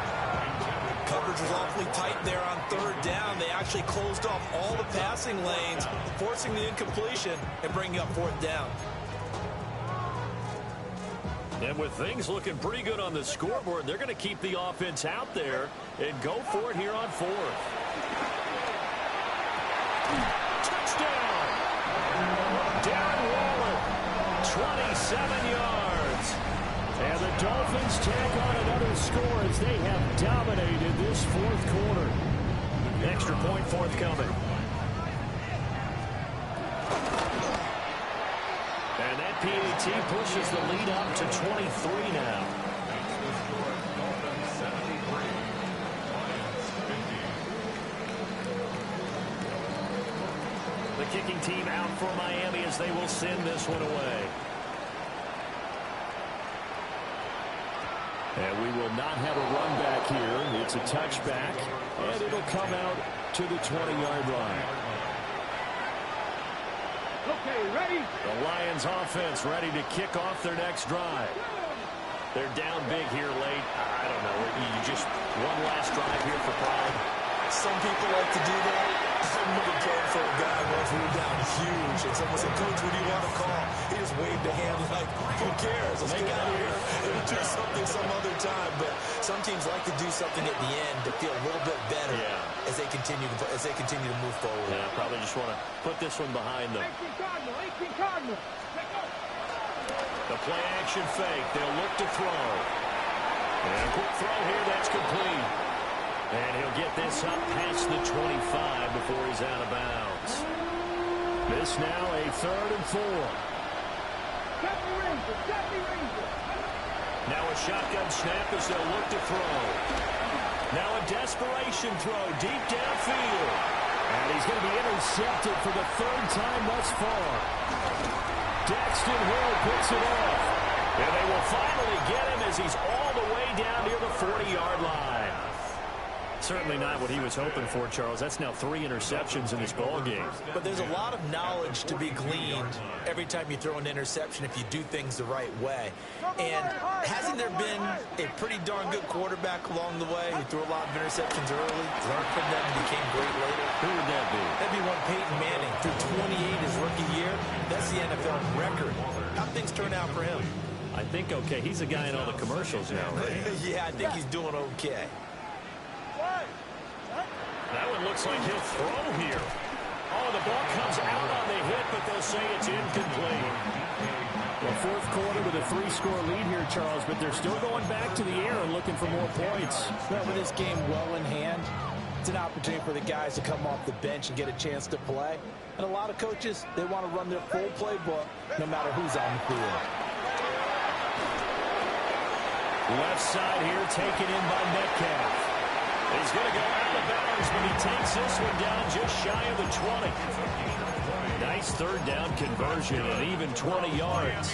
Coverage was awfully tight there on 3rd down. They actually closed off all the passing lanes, forcing the incompletion and bringing up 4th down. And with things looking pretty good on the scoreboard, they're going to keep the offense out there and go for it here on 4th. Touchdown! Darren Waller, 27 yards. And the Dolphins tack on another score as they have dominated this 4th quarter. Extra point forthcoming. And that PAT pushes the lead up to 23 now. kicking team out for Miami as they will send this one away. And we will not have a run back here. It's a touchback, and it'll come out to the 20-yard line. Okay, ready? The Lions offense ready to kick off their next drive. They're down big here late. I don't know. You just one last drive here for pride. Some people like to do that. I remember playing for a guy once we were down huge, and someone said, "Coach, what do you want to call?" He just waved a hand like, "Who cares? Let's get out of here and we'll do something some other time." But some teams like to do something at the end to feel a little bit better as they continue to move forward. Yeah, probably just want to put this one behind them. 18 Cardinal. The play action fake. They'll look to throw. And a quick throw here. That's complete. And he'll get this up past the 25 before he's out of bounds. This now a 3rd and 4. Now a shotgun snap as they'll look to throw. Now a desperation throw deep downfield. And he's going to be intercepted for the 3rd time thus far. Daxton Hill picks it off. And they will finally get him as he's all the way down near the 40-yard line. Certainly not what he was hoping for, Charles. That's now 3 interceptions in this ball game. But there's a lot of knowledge to be gleaned every time you throw an interception if you do things the right way. And hasn't there been a pretty darn good quarterback along the way who threw a lot of interceptions early, learned from them, and became great later? Who would that be? That'd be one Peyton Manning. Threw 28 his rookie year. That's the NFL record. How things turn out for him? I think okay. He's a guy in all the commercials now, right? Yeah, I think he's doing okay. That one looks like he'll throw here. Oh, the ball comes out on the hit, but they'll say it's incomplete. Well, 4th quarter with a 3-score lead here, Charles, but they're still going back to the air and looking for more points. Well, with this game well in hand, it's an opportunity for the guys to come off the bench and get a chance to play. And a lot of coaches, they want to run their full playbook no matter who's on the field. Left side here taken in by Metcalf. He's going to go out of bounds, but he takes this one down just shy of the 20. Nice 3rd down conversion and even 20 yards.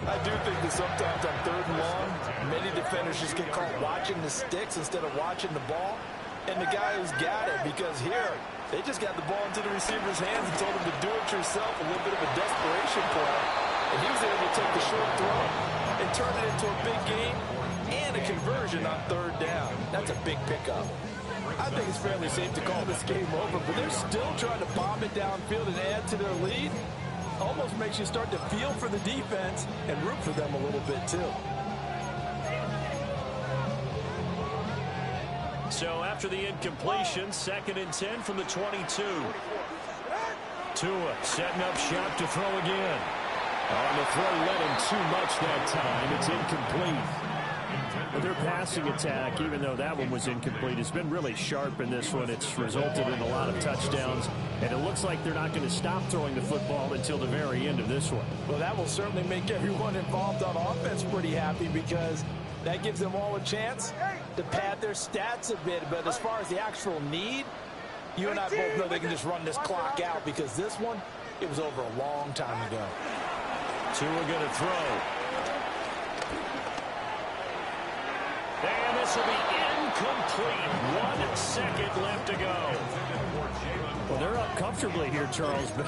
I do think that sometimes on 3rd and long, many defenders just get caught watching the sticks instead of watching the ball. And the guy who's got it, because here, they just got the ball into the receiver's hands and told him to do it yourself, a little bit of a desperation play. And he was able to take the short throw and turn it into a big game and a conversion on 3rd down. That's a big pickup. I think it's fairly safe to call this game over, but they're still trying to bomb it downfield and add to their lead. Almost makes you start to feel for the defense and root for them a little bit too. So after the incompletion, 2nd and 10 from the 22. Tua setting up shop to throw again. On the throw led him too much that time. It's incomplete. But their passing attack, even though that one was incomplete, has been really sharp in this one. It's resulted in a lot of touchdowns, and it looks like they're not going to stop throwing the football until the very end of this one. Well, that will certainly make everyone involved on offense pretty happy because that gives them all a chance to pad their stats a bit. But as far as the actual need, you and I both know they can just run this clock out because this one, it was over a long time ago. Tua going to throw. And this will be incomplete. 1 second left to go. Well, they're up comfortably here, Charles, but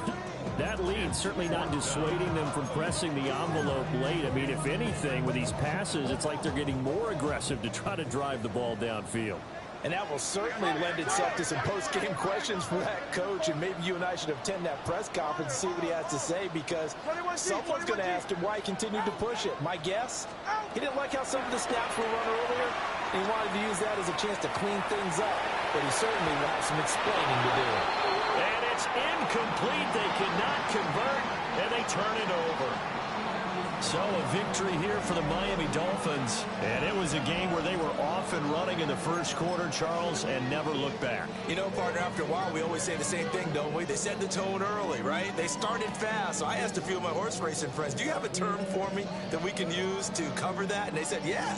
that lead certainly not dissuading them from pressing the envelope late. I mean, if anything, with these passes, it's like they're getting more aggressive to try to drive the ball downfield. And that will certainly lend itself to some post-game questions for that coach. And maybe you and I should attend that press conference and see what he has to say because someone's going to ask him why he continued to push it. My guess, he didn't like how some of the snaps were run earlier. And he wanted to use that as a chance to clean things up. But he certainly will have some explaining to do. And it's incomplete. They cannot convert, and they turn it over. So a victory here for the Miami Dolphins. And it was a game where they were off and running in the first quarter, Charles, and never looked back. You know, partner, after a while, we always say the same thing, don't we? They set the tone early, right? They started fast. So I asked a few of my horse racing friends, do you have a term for me that we can use to cover that? And they said, yeah.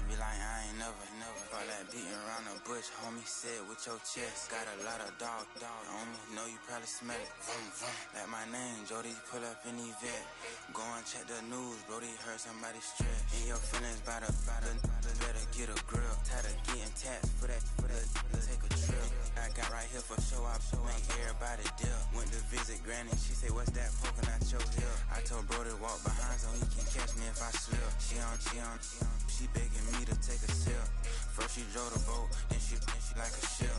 be like, I ain't never. All that beating around the bush, homie said with your chest. Got a lot of dog on me, know you probably smell it. Vroom, vroom. Like my name, Jody, pull up in the vet. Go and check the news, Brody, heard somebody stretch. In your feelings by the better get a grill. Tired of getting taxed for that, take a trip. I got right here for show up, make everybody deal. Went to visit Granny, she say, what's that poking out your heel? I told Brody walk behind so he can catch me if I slip. She begging me to take a sip. First she drove the boat, then she like a ship.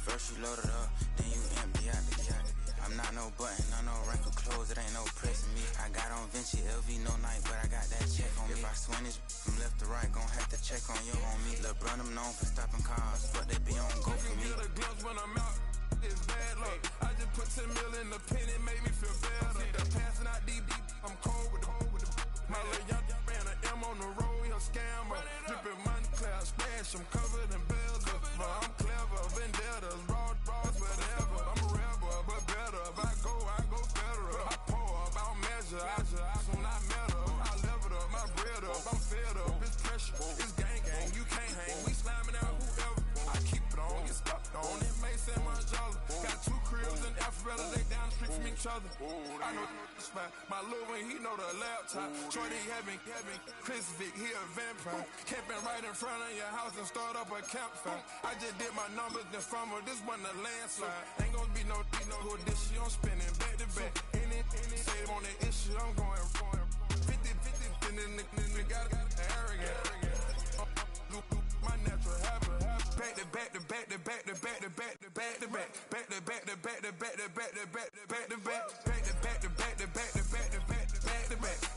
First you load it up, then you empty out the yacht. I'm not no button, no wrinkled clothes, it ain't no pressing me. I got on Vinci LV, no night, but I got that check on me. If I swing this from left to right, gon' have to check on your homie. LeBron, I'm known for stopping cars, but they be on go for me. Get a glimpse when I'm out, it's bad luck. I just put 10 mil in the pen, it made me feel better. The passing out deep, I'm cold with the my little young ran an M on the road, he a scammer. Dripping money, clear, splash, I'm covered in bells. But I'm clever, vendettas, raw, whatever. I'm a rebel, but better. If I go federal. I pour up, I'll measure. I soon I met her. I leveled up, my bread up, I'm fed up. It's pressure, it's gang, you can't hang. We slamming out whoever. I keep it on, get stuck on. It may say much jolly. Got 2 cribs in Alpharetta, they down the street from each other. I know the spot. My little one, he know the laptop. Shorty having Chris Vick, he a vampire. Camping right in front of your house and start up a campfire. I just did my numbers in front of this one a landslide. Ain't gonna be no who this shit, I'm spinning back to back. Any say on that issue, I'm going 50, and then the got arrogant. My natural habit. Back to back to back to back to back to back to back to back. Back to back to back to back to back to back to back to back. Back to back to back to back to back to back to back to back.